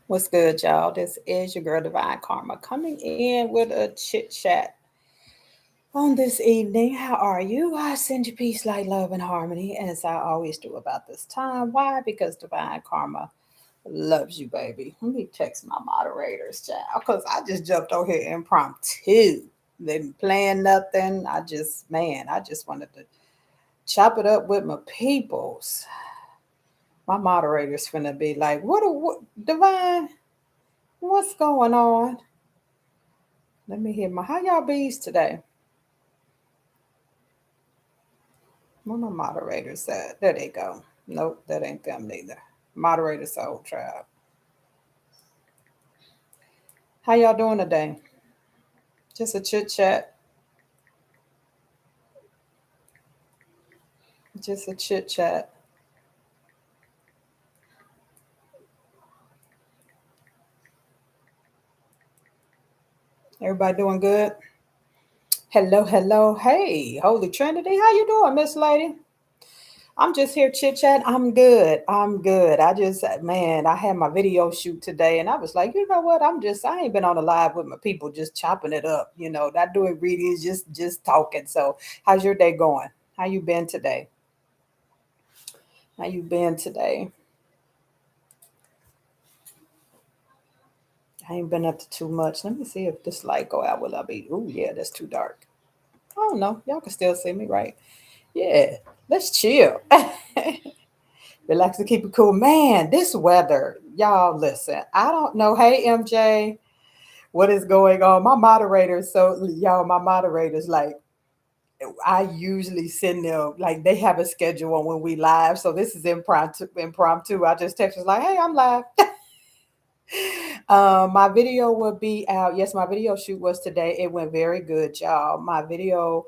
What's good, y'all? This is your girl Divine Karma coming in with a chit chat on this evening. How are you? I send you peace, light, love, and harmony, as I always do about this time. Why? Because Divine Karma loves you, baby. Let me text my moderators, child, because I just jumped over here impromptu. They been playing nothing. I just wanted to chop it up with my peoples. My moderator's finna be like, what, Divine? What's going on? Let me hear how y'all bees today? Where my moderators at? There they go. Nope, that ain't them neither. Moderator Soul Tribe. How y'all doing today? Just a chit chat. Just a chit chat. Everybody doing good? Hello, hello. Hey, Holy Trinity. How you doing, Miss Lady? I'm just here chit chat. I'm good. I'm good. I had my video shoot today and I was like, you know what? I ain't been on a live with my people just chopping it up, not doing readings, just talking. So how's your day going? How you been today? How you been today? I ain't been up to too much. Let me see if this light go out. Will I be? Oh yeah, that's too dark. Oh no, y'all can still see me, right? Yeah, let's chill. Relax and keep it cool. Man, this weather, y'all listen. I don't know. Hey MJ, what is going on? My moderators, like I usually send them like they have a schedule on when we live. So this is impromptu. I just text us like, hey, I'm live. My video will be out. Yes, my video shoot was today. It went very good, y'all. My video,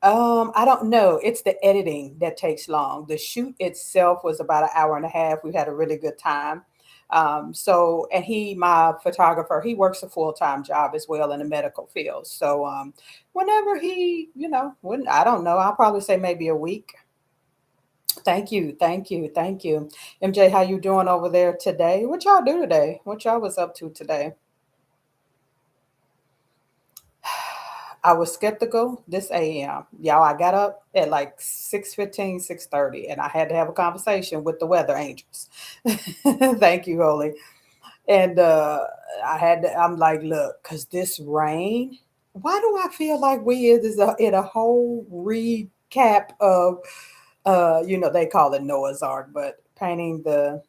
I don't know. It's the editing that takes long. The shoot itself was about an hour and a half. We had a really good time. And my photographer, he works a full time job as well in the medical field. So, whenever I don't know, I'll probably say maybe a week. Thank you, thank you, thank you. MJ, how you doing over there today? What y'all do today? What y'all was up to today? I was skeptical this AM. Y'all, I got up at like 6:15, 6:30, and I had to have a conversation with the weather angels. Thank you, Holy. And I'm like, look, because this rain, why do I feel like we is in a whole recap of, they call it Noah's Ark, but painting the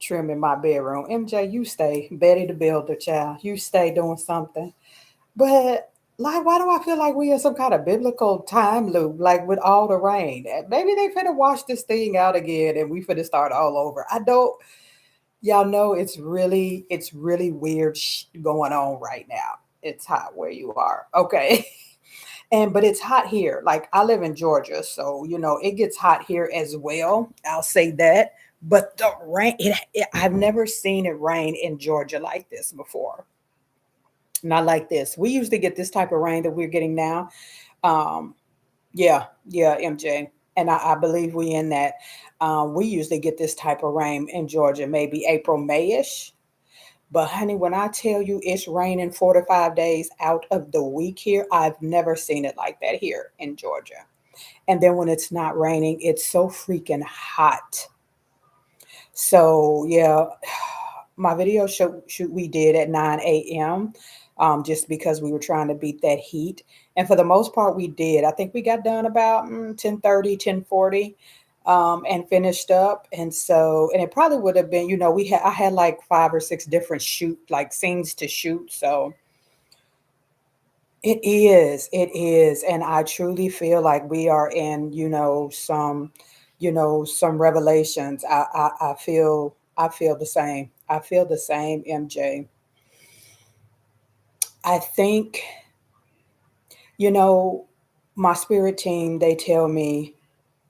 trim in my bedroom. MJ, you stay. Betty the Builder, child. You stay doing something. But like, why do I feel like we in some kind of biblical time loop, like with all the rain? Maybe they finna wash this thing out again and we finna start all over. I don't, y'all know it's really weird going on right now. It's hot where you are. Okay. But it's hot here. Like I live in Georgia, so it gets hot here as well. I'll say that. But the rain, I've never seen it rain in Georgia like this before. Not like this. We usually get this type of rain that we're getting now. Um, yeah, yeah, MJ. And I believe we in that. We usually get this type of rain in Georgia, maybe April, Mayish. But honey, when I tell you it's raining 4 to 5 days out of the week here, I've never seen it like that here in Georgia. And then when it's not raining, it's so freaking hot. So yeah, my video shoot we did at 9 a.m. Just because we were trying to beat that heat. And for the most part, we did. I think we got done about 10:30, 10:40, and finished up. And it probably would have been, I had like 5 or 6 different like scenes to shoot. So it is. And I truly feel like we are in, some revelations. I feel the same. I feel the same, MJ. I think, you know, my spirit team, they tell me,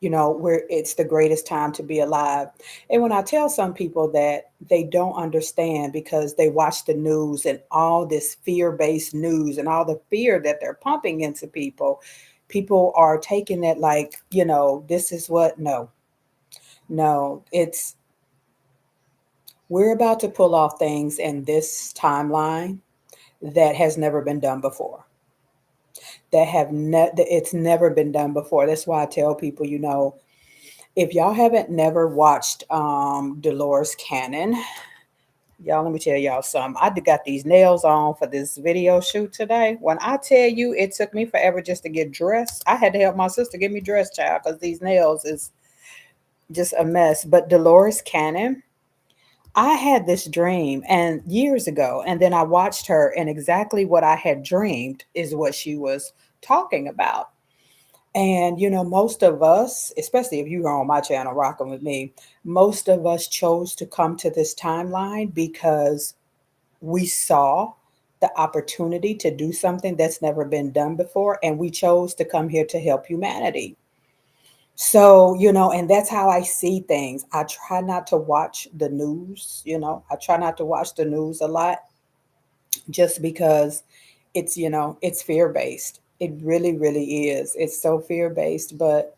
where it's the greatest time to be alive. And when I tell some people that, they don't understand because they watch the news and all this fear-based news and all the fear that they're pumping into people. People are taking it like, this is what no. No, We're about to pull off things in this timeline that has never been done before. It's never been done before. That's why I tell people, if y'all haven't never watched Dolores Cannon, y'all, let me tell y'all something. Got these nails on for this video shoot today. When I tell you it took me forever just to get dressed, I had to help my sister get me dressed, child, because these nails is just a mess. But Dolores Cannon, I had this dream and years ago, and then I watched her, and exactly what I had dreamed is what she was talking about. And most of us, especially if you are on my channel rocking with me, most of us chose to come to this timeline because we saw the opportunity to do something that's never been done before, and we chose to come here to help humanity. So, and that's how I see things. I try not to watch the news, I try not to watch the news a lot just because it's fear based. It really, really is. It's so fear based, but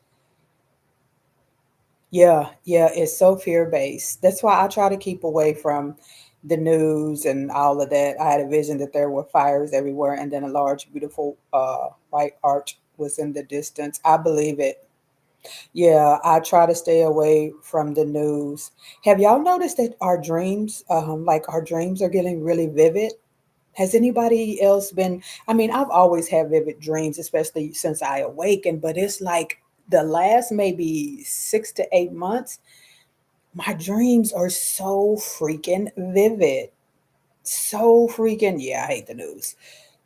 yeah, yeah, it's so fear based. That's why I try to keep away from the news and all of that. I had a vision that there were fires everywhere, and then a large, beautiful white arch was in the distance. I believe it. Yeah, I try to stay away from the news. Have y'all noticed that our dreams are getting really vivid? Has anybody else been? I mean, I've always had vivid dreams, especially since I awakened, but it's like the last maybe 6 to 8 months, my dreams are so freaking vivid. So freaking, yeah, I hate the news.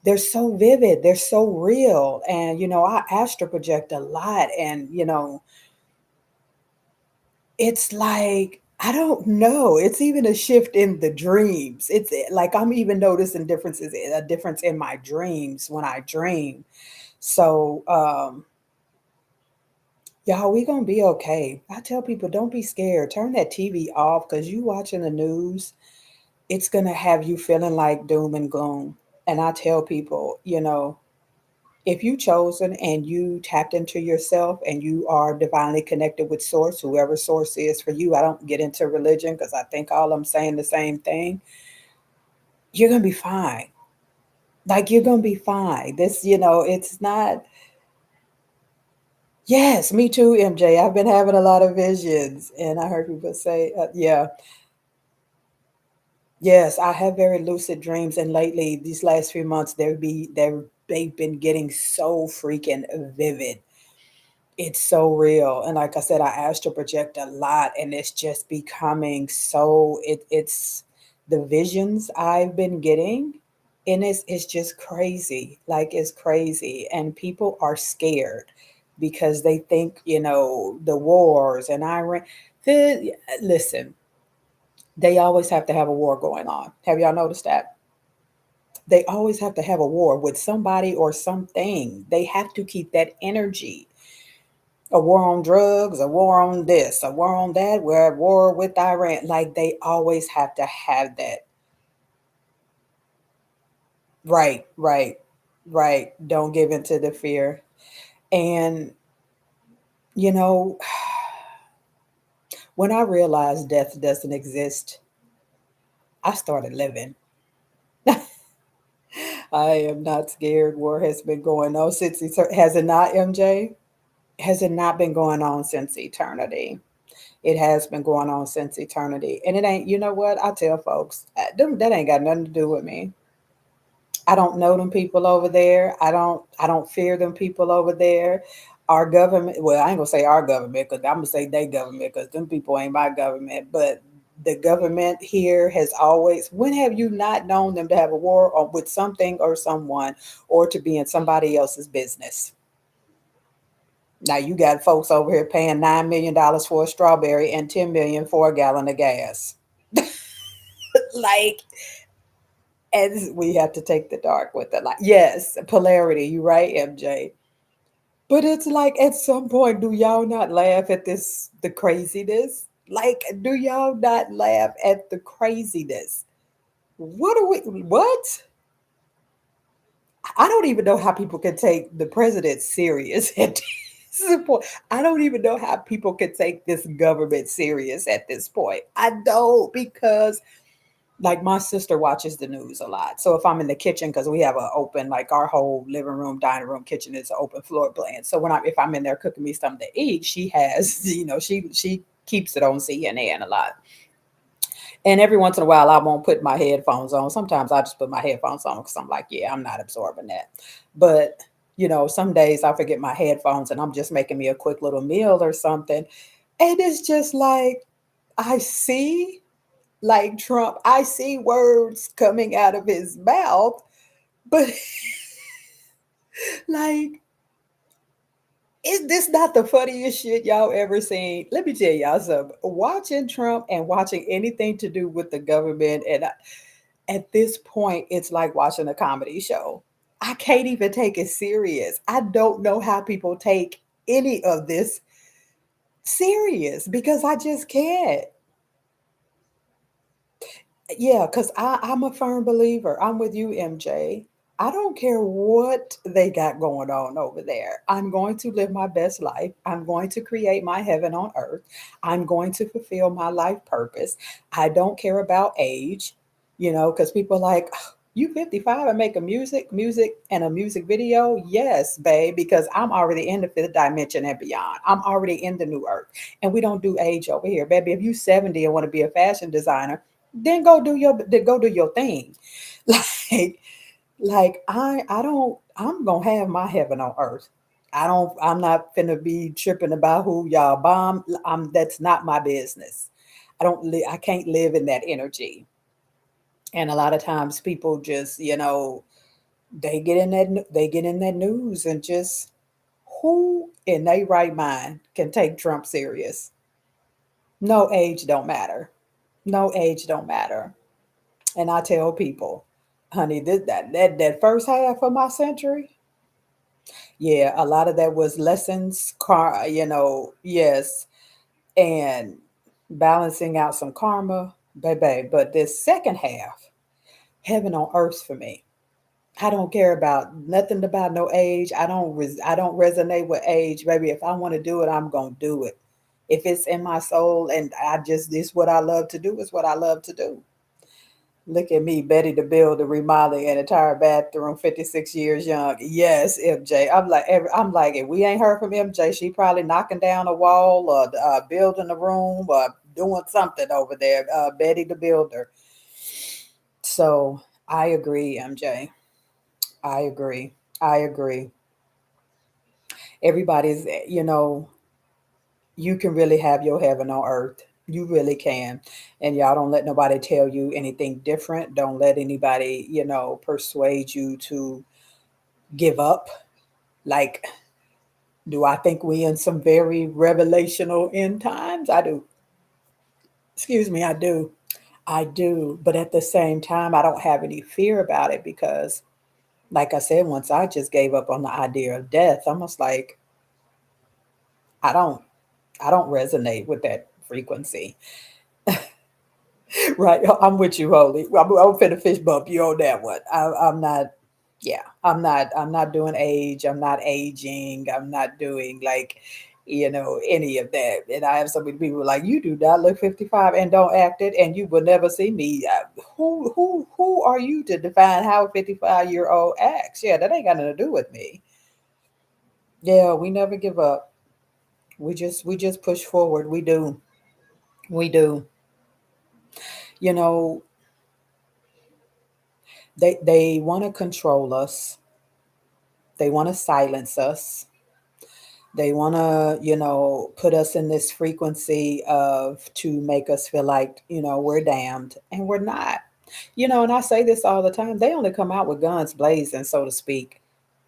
They're so vivid, they're so real. And, I astral project a lot. And, it's like, I don't know. It's even a shift in the dreams. It's like I'm even noticing a difference in my dreams when I dream. So, y'all, we gonna be okay. I tell people, don't be scared. Turn that TV off because you watching the news. It's gonna have you feeling like doom and gloom. And I tell people, if you chosen and you tapped into yourself and you are divinely connected with source, whoever source is for you, I don't get into religion because I think all I'm saying the same thing. You're gonna be fine. Like you're gonna be fine. This, it's not. Yes, me too, MJ. I've been having a lot of visions, and I heard people say, yeah, yes, I have very lucid dreams, and lately, these last few months, they've been getting so freaking vivid. It's so real. And like I said, I astral project a lot, and it's just becoming so it's the visions I've been getting, and it's just crazy. Like it's crazy. And people are scared because they think, the wars and Iran. Listen, they always have to have a war going on. Have y'all noticed that? They always have to have a war with somebody or something. They have to keep that energy. A war on drugs, a war on this, a war on that, we're at war with Iran. Like they always have to have that. Right, right, right. Don't give into the fear. And, you know, when I realized death doesn't exist, I started living. I am not scared. War has been going on has it not, MJ? Has it not been going on since eternity? It has been going on since eternity. And it ain't, you know what? I tell folks, that ain't got nothing to do with me. I don't know them people over there. I don't fear them people over there. Our government, well, I ain't gonna say our government because I'm gonna say they government because them people ain't my government. But the government here has always, when have you not known them to have a war or with something or someone or to be in somebody else's business? Now you got folks over here paying $9 million for a strawberry and 10 million for a gallon of gas. Like, and we have to take the dark with the light. Yes, polarity. You right, MJ. But it's like at some point, do y'all not laugh at the craziness? Like, do y'all not laugh at the craziness? What are we? What? I don't even know how people can take the president serious at this. Support. I don't even know how people could take this government serious at this point. I don't, because like my sister watches the news a lot. So if I'm in the kitchen, because we have a open, like our whole living room, dining room, kitchen is an open floor plan. So if I'm in there cooking me something to eat, she has, she keeps it on CNN a lot. And every once in a while, I won't put my headphones on. Sometimes I just put my headphones on because I'm like, yeah, I'm not absorbing that. But some days I forget my headphones and I'm just making me a quick little meal or something. And it's just like I see, like Trump, I see words coming out of his mouth, but like, is this not the funniest shit y'all ever seen? Let me tell y'all something. Watching Trump and watching anything to do with the government, and at this point, it's like watching a comedy show. I can't even take it serious. I don't know how people take any of this serious because I just can't. Yeah, because I'm a firm believer. I'm with you, MJ. I don't care what they got going on over there. I'm going to live my best life. I'm going to create my heaven on earth. I'm going to fulfill my life purpose. I don't care about age, because people are like, "Ugh, you 55 and make a music and a music video?" Yes, babe, because I'm already in the fifth dimension and beyond. I'm already in the new earth. And we don't do age over here, baby. If you 70 and want to be a fashion designer, then go do your thing. Like I don't, I'm gonna have my heaven on earth. I'm not finna be tripping about who y'all bomb. That's not my business. I can't live in that energy. And a lot of times people just, they get in that news and just, who in their right mind can take Trump serious? No age don't matter. No age don't matter. And I tell people, honey, that first half of my century, yeah, a lot of that was lessons, yes, and balancing out some karma, baby. But this second half, heaven on earth for me. I don't care about nothing about no age. I don't resonate with age, baby. If I want to do it, I'm gonna do it. If it's in my soul and this what I love to do is what I love to do. Look at me, Betty the Builder, remodeling an entire bathroom, 56 years young. Yes, MJ. I'm like, if we ain't heard from MJ, she probably knocking down a wall or building a room or doing something over there. Betty the Builder. So I agree, MJ. I agree. I agree. Everybody's, you can really have your heaven on earth. You really can. And y'all don't let nobody tell you anything different. Don't let anybody, persuade you to give up. Like, do I think we in some very revelational end times? I do. Excuse me, I do. I do. But at the same time, I don't have any fear about it because, like I said, once I just gave up on the idea of death, I'm just like, I don't, I don't resonate with that frequency. Right. I'm with you, Holy. I'm finna fish bump you on that one. I'm not, yeah, I'm not doing age. I'm not aging. I'm not doing like, any of that. And I have so many people like, you do not look 55 and don't act it, and you will never see me. Who are you to define how a 55-year-old acts? Yeah, that ain't got nothing to do with me. Yeah, we never give up. We just push forward. We do. We do. You know, they want to control us. They want to silence us. They want to, put us in this frequency of to make us feel like, we're damned, and we're not. And I say this all the time. They only come out with guns blazing, so to speak,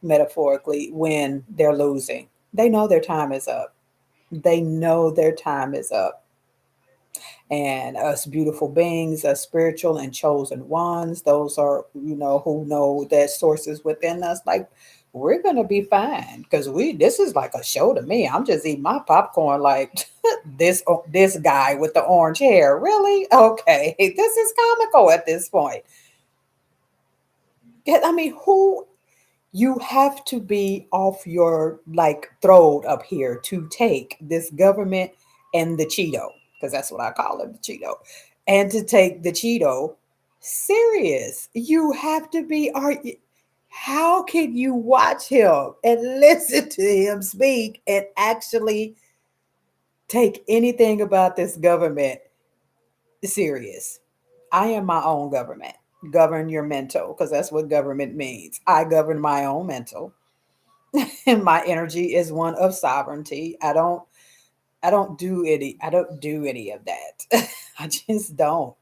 metaphorically, when they're losing. They know their time is up. They know their time is up. And us beautiful beings, us spiritual and chosen ones, those are, who know that sources within us, like, we're gonna be fine because this is like a show to me. I'm just eating my popcorn like this guy with the orange hair. Really? Okay. This is comical at this point. Yeah, I mean, who You have to be off your like throat up here to take this government and the Cheeto, because that's what I call it, the Cheeto, and to take the Cheeto serious. You have to be. How can you watch him and listen to him speak and actually take anything about this government serious? I am my own government. Govern your mental, because that's what government means. I govern my own mental. And my energy is one of sovereignty. I don't do any of that. I just don't.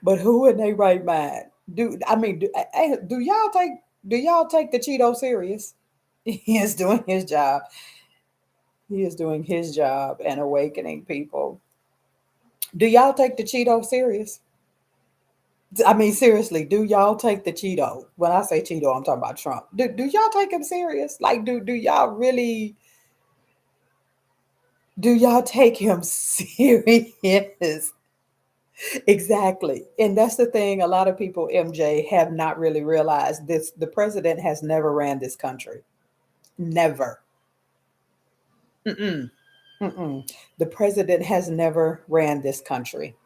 But who in their right mind? Do y'all take the Cheeto serious? He is doing his job. He is doing his job and awakening people. Do y'all take the Cheeto serious? I mean, seriously, do y'all take the Cheeto? When I say Cheeto, I'm talking about Trump. Do y'all take him serious? Like, do y'all really, do y'all take him serious? Exactly. And that's the thing. A lot of people, MJ, have not really realized this. The president has never ran this country. Never. Mm-mm. Mm-mm. The president has never ran this country.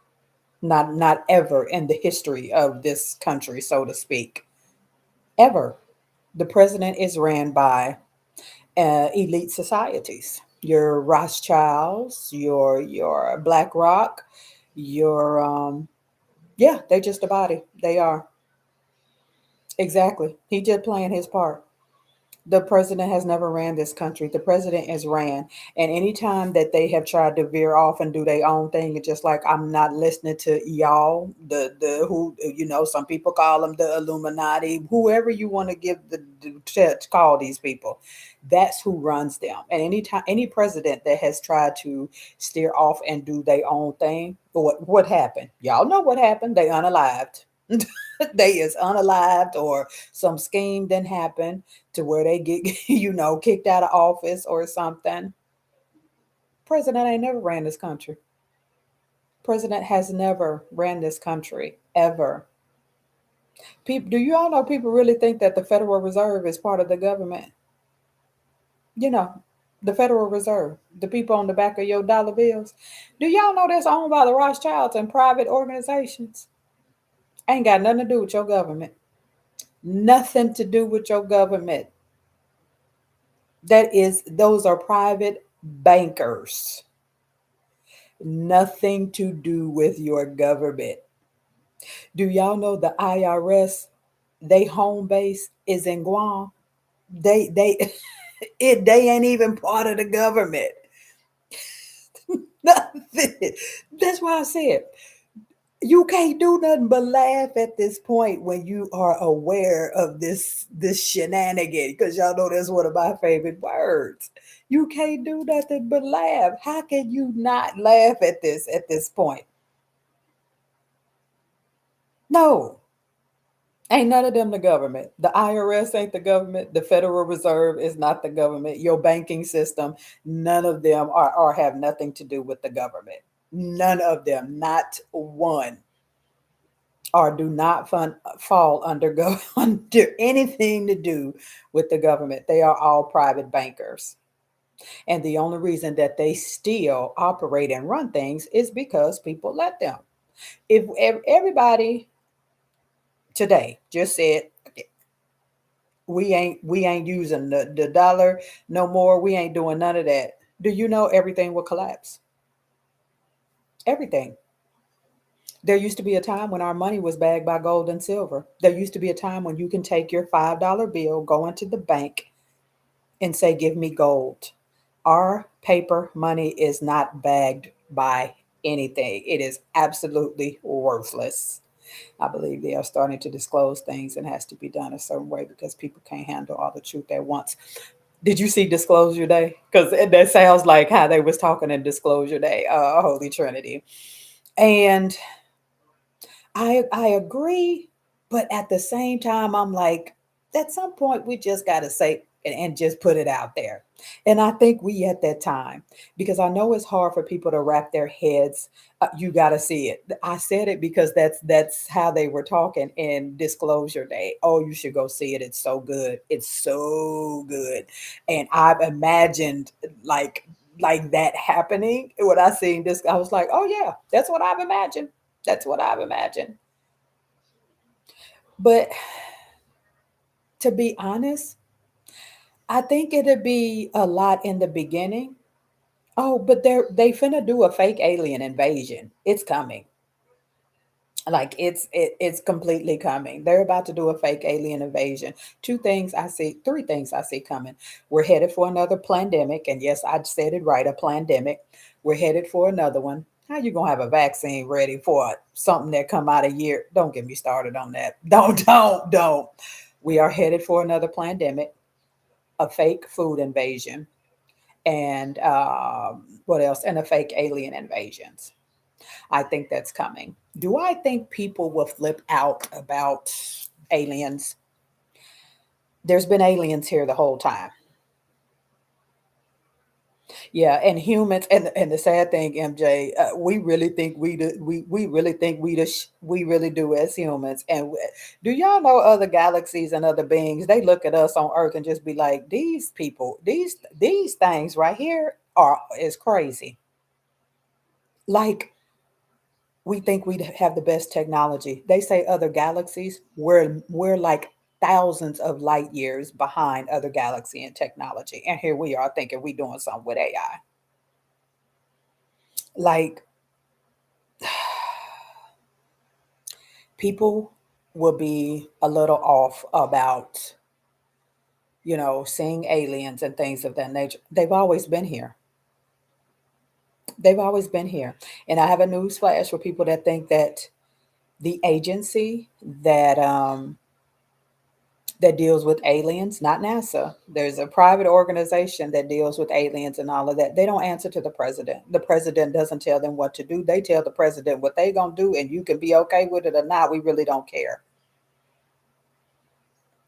Not ever in the history of this country, so to speak. Ever. The president is ran by elite societies. Your Rothschilds, your BlackRock, your yeah, they're just a body. They are. Exactly. He just playing his part. The president has never ran this country. The president is ran. And anytime that they have tried to veer off and do their own thing, it's just like, I'm not listening to y'all, the who, some people call them the Illuminati, whoever you want to give to call these people. That's who runs them. And anytime any president that has tried to steer off and do their own thing, what happened? Y'all know what happened. They unalived. They is unalived, or some scheme didn't happen to where they get kicked out of office or something. President ain't never ran this country. President has never ran this country ever. People, do you all know people really think that the Federal Reserve is part of the government? You know, the Federal Reserve, the people on the back of your dollar bills. Do y'all know that's owned by the Rothschilds and private organizations? Ain't got nothing to do with your government. Nothing to do with your government. Those are private bankers. Nothing to do with your government. Do y'all know the IRS, they home base is in Guam? They they ain't even part of the government. Nothing. That's why I said you can't do nothing but laugh at this point when you are aware of this shenanigan, because y'all know that's one of my favorite words. You can't do nothing but laugh. How can you not laugh at this point? No, ain't none of them the government. The IRS ain't the government. The Federal Reserve is not the government. Your banking system, none of them are or have nothing to do with the government. None of them, not one, or do not fall under under anything to do with the government. They are all private bankers. And the only reason that they still operate and run things is because people let them. If everybody today just said, we ain't using the dollar no more, we ain't doing none of that, do you know everything will collapse? Everything. There used to be a time when our money was bagged by gold and silver. There used to be a time when you can take your $5 bill, go into the bank, and say, give me gold. Our paper money is not bagged by anything. It is absolutely worthless. I believe they are starting to disclose things, and has to be done a certain way because people can't handle all the truth at once. Did you see Disclosure Day? Because that sounds like how they was talking in Disclosure Day, Holy Trinity. And I agree, but at the same time, I'm like, At some point we just got to say and just put it out there. And I think we at that time, because I know it's hard for people to wrap their heads. You got to see it. I said it because that's how they were talking in disclosure day. Oh, you should go see it. It's so good. It's so good. And I've imagined like like that happening when I seen this. I was like, oh yeah, that's what I've imagined. That's what I've imagined. But to be honest, I think it'd be a lot in the beginning. Oh, but they finna do a fake alien invasion. It's coming. Like it's completely coming. They're about to do a fake alien invasion. Two things I see, three things I see coming. We're headed for another pandemic, and yes, I said it right, a pandemic. We're headed for another one. How you gonna have a vaccine ready for something that come out a year? Don't get me started on that. Don't. We are headed for another pandemic, a fake food invasion, and what else? And a fake alien invasions. I think that's coming. Do I think people will flip out about aliens? There's been aliens here the whole time. Yeah, and humans, and the sad thing, MJ, we really think we really think we really do as humans. And do y'all know other galaxies and other beings? They look at us on Earth and just be like, these people, these things right here are is crazy. Like we think we have the best technology. They say other galaxies, we're like thousands of light years behind other galaxy in technology. And here we are thinking we doing something with AI. Like people will be a little off about, seeing aliens and things of that nature. They've always been here. They've always been here. And I have a news flash for people that think that the agency that deals with aliens, not NASA. There's a private organization that deals with aliens and all of that. They don't answer to the president. The president doesn't tell them what to do. They tell the president what they gonna do, and you can be okay with it or not. We really don't care.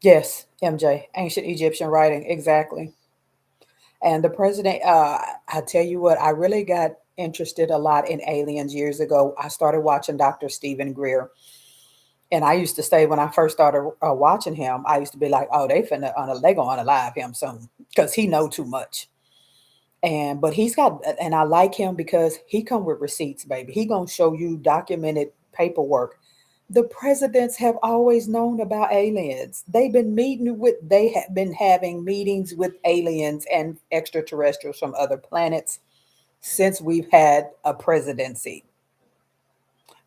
Yes, MJ, ancient Egyptian writing, exactly. And the president, I tell you what, I really got interested a lot in aliens years ago. I started watching Dr. Stephen Greer. And I used to say when I first started watching him, I used to be like, "Oh, they gonna unalive him soon because he know too much." And but he's got, and I like him because he come with receipts, baby. He gonna show you documented paperwork. The presidents have always known about aliens. They have been having meetings with aliens and extraterrestrials from other planets since we've had a presidency.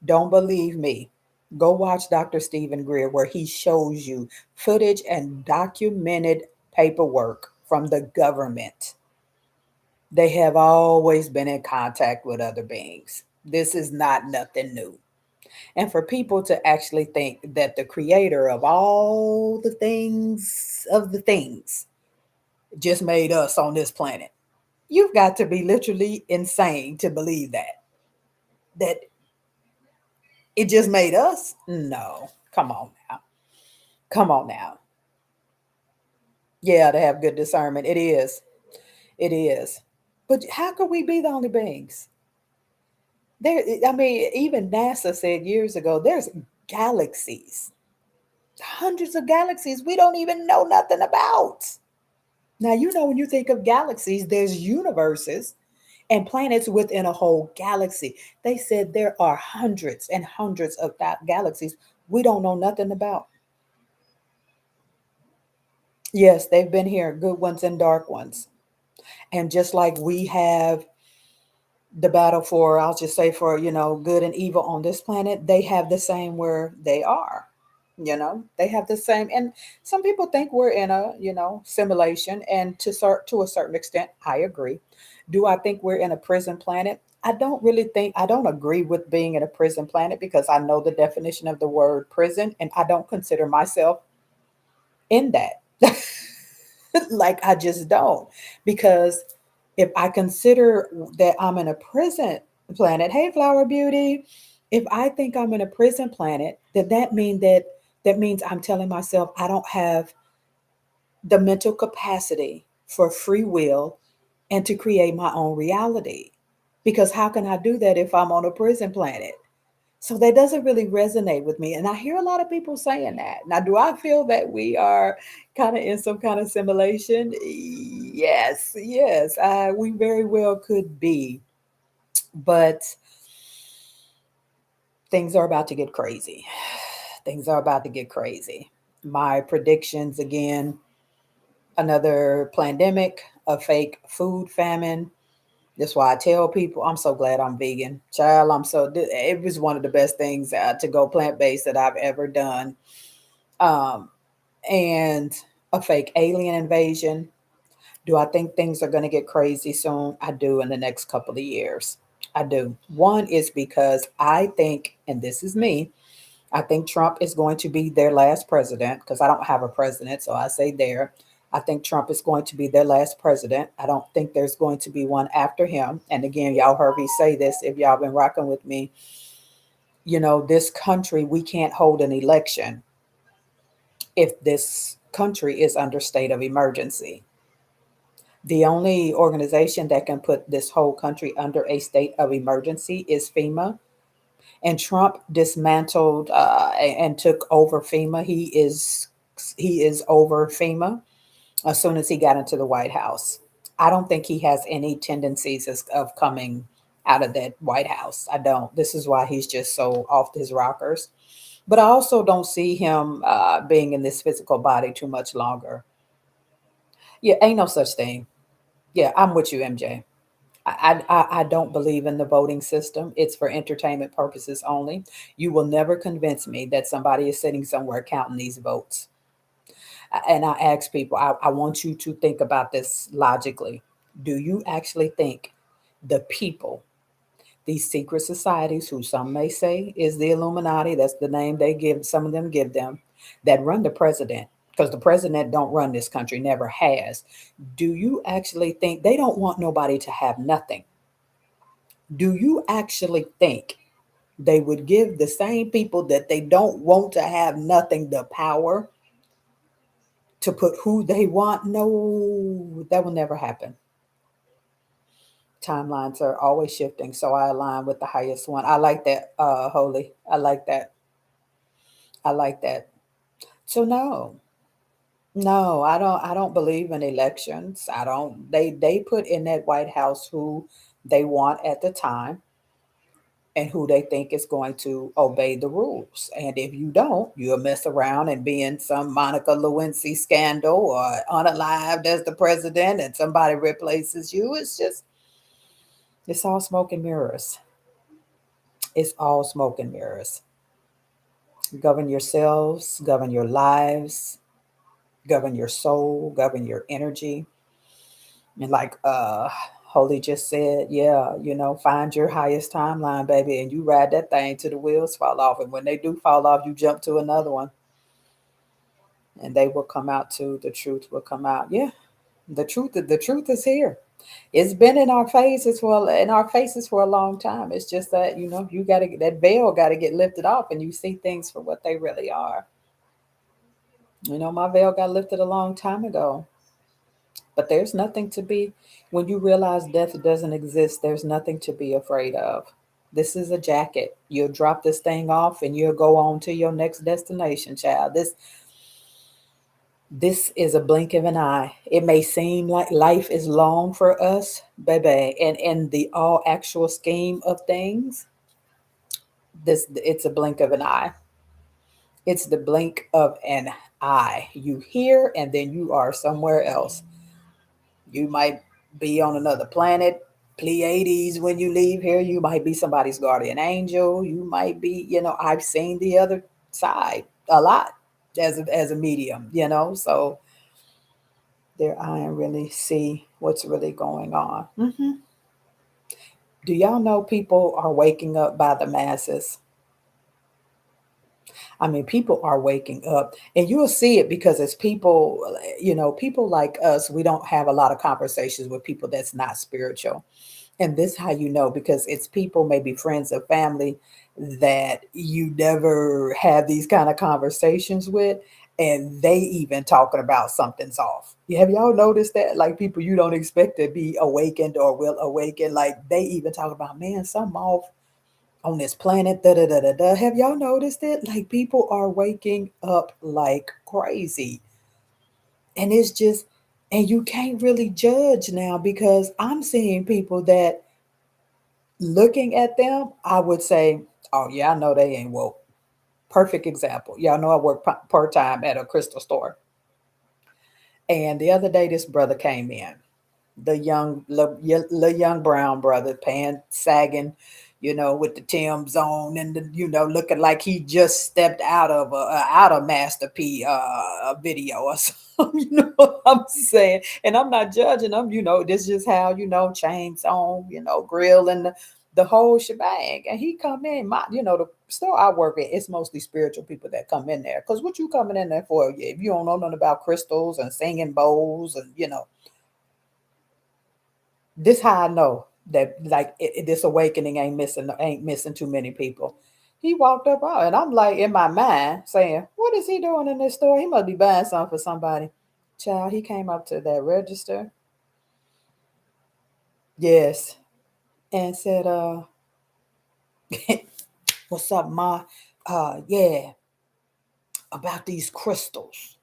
Don't believe me? Go watch Dr. Stephen Greer, where he shows you footage and documented paperwork from the government. They have always been in contact with other beings. This is not nothing new. And for people to actually think that the creator of all the things just made us on this planet, you've got to be literally insane to believe that it just made us. No, come on now. Come on now. Yeah, to have good discernment. It is. It is. But how could we be the only beings? There, I mean, even NASA said years ago, there's galaxies, hundreds of galaxies we don't even know nothing about. Now, when you think of galaxies, there's universes and planets within a whole galaxy. They said there are hundreds and hundreds of galaxies we don't know nothing about. Yes, they've been here, good ones and dark ones. And just like we have the battle for, I'll just say for, good and evil on this planet, they have the same where they are. They have the same. And some people think we're in a, simulation. And to a certain extent, I agree. Do I think we're in a prison planet? I don't agree with being in a prison planet because I know the definition of the word prison and I don't consider myself in that. Like I just don't. Because if I consider that I'm in a prison planet, hey flower beauty, if I think I'm in a prison planet, then that means I'm telling myself I don't have the mental capacity for free will and to create my own reality. Because how can I do that if I'm on a prison planet? So that doesn't really resonate with me. And I hear a lot of people saying that. Now, do I feel that we are kind of in some kind of simulation? Yes, yes, we very well could be. But things are about to get crazy. Things are about to get crazy. My predictions again, another pandemic, a fake food famine. That's why I tell people I'm so glad I'm vegan. Child, it was one of the best things to go plant based that I've ever done. Um, and a fake alien invasion. Do I think things are going to get crazy soon? I do in the next couple of years. I do. One is because I think, and this is me, I think Trump is going to be their last president because I don't have a president, so I say there. I think Trump is going to be their last president. I don't think there's going to be one after him. And again, y'all heard me say this if y'all been rocking with me. This country, we can't hold an election if this country is under state of emergency. The only organization that can put this whole country under a state of emergency is FEMA. And Trump dismantled and took over FEMA. He is over FEMA as soon as he got into the White House. I don't think he has any tendencies of coming out of that White House. I don't. This is why he's just so off his rockers. But I also don't see him being in this physical body too much longer. Yeah, ain't no such thing. Yeah, I'm with you, MJ. I don't believe in the voting system. It's for entertainment purposes only. You will never convince me that somebody is sitting somewhere counting these votes. And I ask people, I want you to think about this logically. Do you actually think the people, these secret societies, who some may say is the Illuminati, that's the name they give, some of them give them, that run the president, because the president don't run this country, never has. Do you actually think they don't want nobody to have nothing? Do you actually think they would give the same people that they don't want to have nothing the power to put who they want? No, that will never happen. Timelines are always shifting, so I align with the highest one. I like that, Holy. I like that. I like that. So no, no, I don't believe in elections. I don't. They put in that White House who they want at the time and who they think is going to obey the rules. And if you don't, you'll mess around and be in some Monica Lewinsky scandal or unalived as the president and somebody replaces you. It's all smoke and mirrors. It's all smoke and mirrors. Govern yourselves, govern your lives, govern your soul, govern your energy. And like Holy just said, yeah, find your highest timeline, baby, and you ride that thing till the wheels fall off. And when they do fall off, you jump to another one. And they will come out too. The truth will come out. Yeah. The truth is here. It's been in our faces for a long time. It's just that, you gotta that veil gotta get lifted off and you see things for what they really are. My veil got lifted a long time ago. But there's nothing to be, when you realize death doesn't exist, there's nothing to be afraid of. This is a jacket. You'll drop this thing off and you'll go on to your next destination, child. This is a blink of an eye. It may seem like life is long for us, baby, and in the all actual scheme of things, it's a blink of an eye. It's the blink of an eye. You hear and then you are somewhere else. You might be on another planet, Pleiades when you leave here. You might be somebody's guardian angel. You might be, I've seen the other side a lot as a medium, so their eye and really see what's really going on. Do y'all know people are waking up by the masses? I mean, people are waking up, and you'll see it because as people, people like us, we don't have a lot of conversations with people that's not spiritual. And this how you know, because it's people, maybe friends or family, that you never have these kind of conversations with. and they even talking about something's off. Have y'all noticed that? Like people you don't expect to be awakened or will awaken, like they even talk about, man, something off on this planet. Da da da da da. Have y'all noticed it? Like people are waking up like crazy, and it's just, and you can't really judge now because I'm seeing people that looking at them, I would say, oh yeah, I know they ain't woke. Perfect example. Y'all know I work part time at a crystal store. And the other day, this brother came in, the young brown brother, pants sagging, with the Tim's on, and looking like he just stepped out of a Master P video or something. You know what I'm saying? And I'm not judging them. This is just how chains on, grill and the whole shebang. And he come in, the store I work at, it's mostly spiritual people that come in there. Cause what you coming in there for? If you don't know nothing about crystals and singing bowls and this how I know that like this awakening ain't missing too many people. He walked up out, and I'm like in my mind saying, "What is he doing in this store? He must be buying something for somebody." Child, he came up to that register, yes, and said, "What's up, ma? Yeah, about these crystals.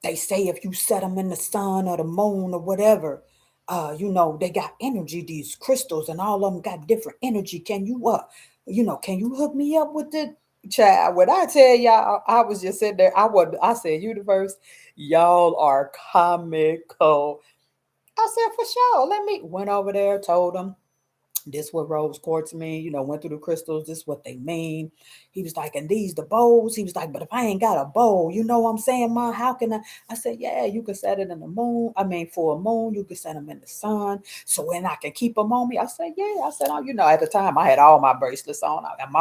They say if you set them in the sun or the moon or whatever, they got energy, these crystals, and all of them got different energy. Can you, can you hook me up with the child? When I tell y'all, I was just sitting there. I said, universe, y'all are comical. I said, for sure. Let me, went over there, told them this what rose quartz mean, went through the crystals, this what they mean. He was like, and these the bowls. He was like, but if I ain't got a bowl, you know what I'm saying, ma, how can I said, yeah, you can set it in the moon. I mean, for a moon, you can set them in the sun. So when I can keep them on me, I said, yeah. I said, oh, at the time I had all my bracelets on. I got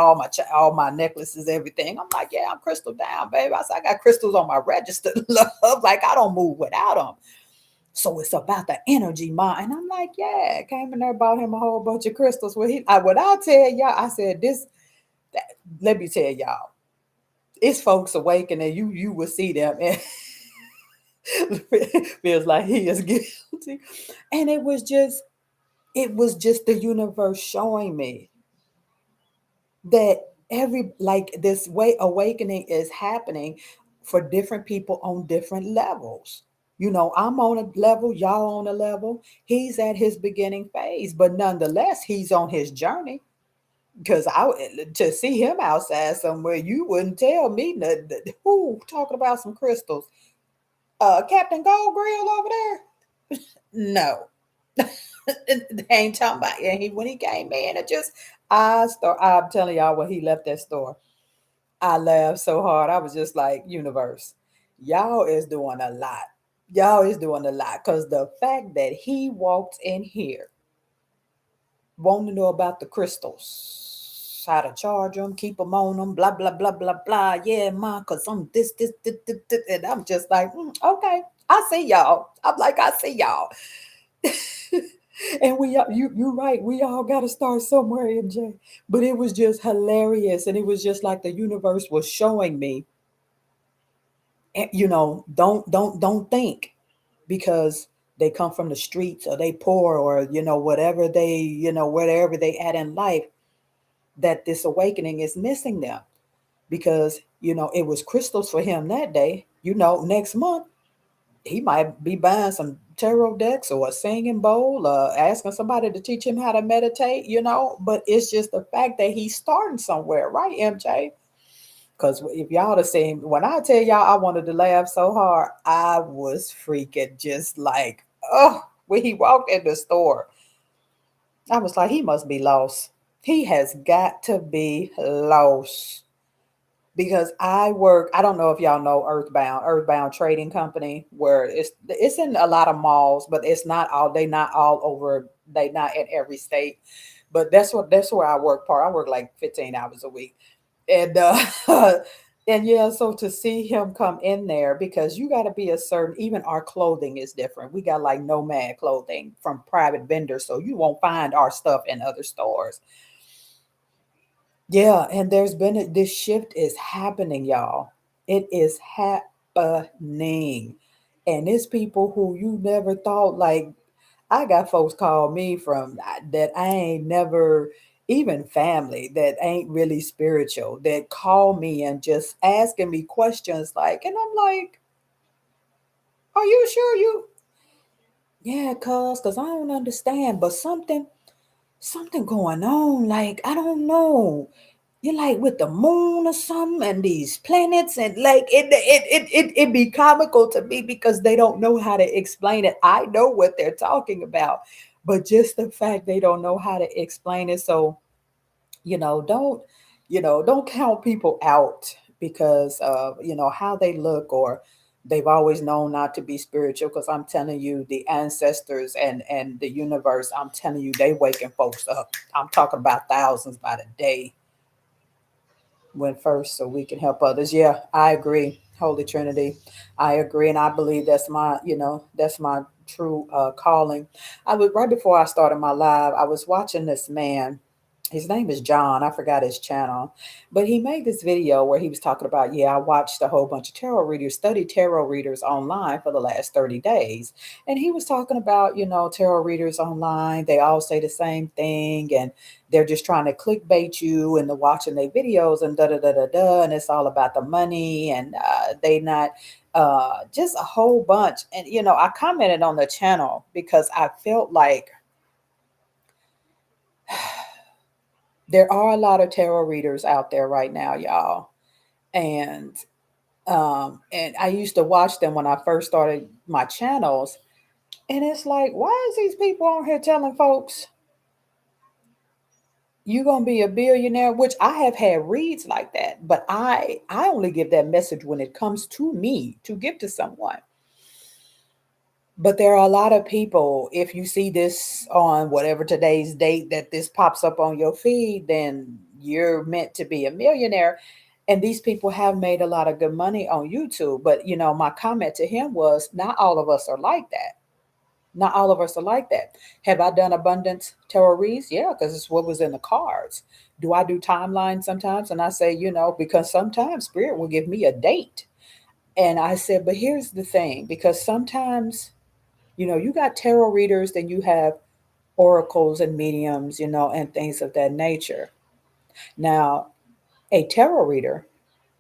all my necklaces, everything. I'm like, yeah, I'm crystal down, baby. I said, I got crystals on my register, love. Like I don't move without them. So it's about the energy, ma. And I'm like, yeah, came in there, bought him a whole bunch of crystals. What I tell y'all, I said, that, let me tell y'all, it's folks awakening. You will see them. And feels like he is guilty. And it was just the universe showing me that every like this way awakening is happening for different people on different levels. I'm on a level, y'all on a level. He's at his beginning phase, but nonetheless, he's on his journey. Because to see him outside somewhere, you wouldn't tell me nothing. Who talking about some crystals? Captain Gold Grill over there? No, they ain't talking about. And when he came in, I'm telling y'all when he left that store. I laughed so hard. I was just like, universe, y'all is doing a lot. Y'all is doing a lot. Because the fact that he walked in here wanting to know about the crystals, how to charge them, keep them on them, blah, blah, blah, blah, blah. Yeah, ma, because I'm this. And I'm just like, okay, I see y'all. I'm like, I see y'all. And you're right. We all got to start somewhere, MJ. But it was just hilarious. And it was just like the universe was showing me, don't think because they come from the streets or they poor or whatever wherever they at in life, that this awakening is missing them. Because it was crystals for him that day. Next month he might be buying some tarot decks or a singing bowl, asking somebody to teach him how to meditate. But it's just the fact that he's starting somewhere, right, MJ? Because if y'all have seen, when I tell y'all I wanted to laugh so hard, I was freaking just like, oh, when he walked in the store, I was like, he must be lost. He has got to be lost. Because I don't know if y'all know Earthbound Trading Company, where it's in a lot of malls, but they not all over, they not in every state. But that's where I work part. I work like 15 hours a week. And and yeah, so to see him come in there, because you got to be a certain, even our clothing is different. We got like nomad clothing from private vendors, so you won't find our stuff in other stores. Yeah, and this shift is happening, y'all. It is happening. And it's people who you never thought, like, I got folks call me from that I ain't never, even family that ain't really spiritual, that call me and just asking me questions like, and I'm like, are you sure you? Yeah, cause I don't understand, but something going on. Like, I don't know. You're like with the moon or something and these planets, and like it be comical to me because they don't know how to explain it. I know what they're talking about, but just the fact they don't know how to explain it. So, don't, don't count people out because of, how they look, or they've always known not to be spiritual. Because I'm telling you, the ancestors and the universe, I'm telling you, they waking folks up. I'm talking about thousands by the day went first so we can help others. Yeah, I agree. Holy Trinity. I agree. And I believe that's my true calling. I was right before I started my live, I was watching this man. His name is John. I forgot his channel, but he made this video where he was talking about, yeah, I watched a whole bunch of tarot readers, studied tarot readers online for the last 30 days. And he was talking about, tarot readers online, they all say the same thing, and they're just trying to clickbait you into watching their videos and da da da da da, and it's all about the money, and they not just a whole bunch. And I commented on the channel because I felt like there are a lot of tarot readers out there right now, y'all, and I used to watch them when I first started my channels, and it's like, why is these people on here telling folks you're gonna be a billionaire? Which I have had reads like that, but I only give that message when it comes to me to give to someone. But there are a lot of people, if you see this on whatever today's date that this pops up on your feed, then you're meant to be a millionaire. And these people have made a lot of good money on YouTube. But my comment to him was, not all of us are like that. Not all of us are like that. Have I done abundance tarot reads? Yeah, because it's what was in the cards. Do I do timelines sometimes? And I say, because sometimes spirit will give me a date. And I said, but here's the thing, because sometimes, you got tarot readers, then you have oracles and mediums, and things of that nature. Now, a tarot reader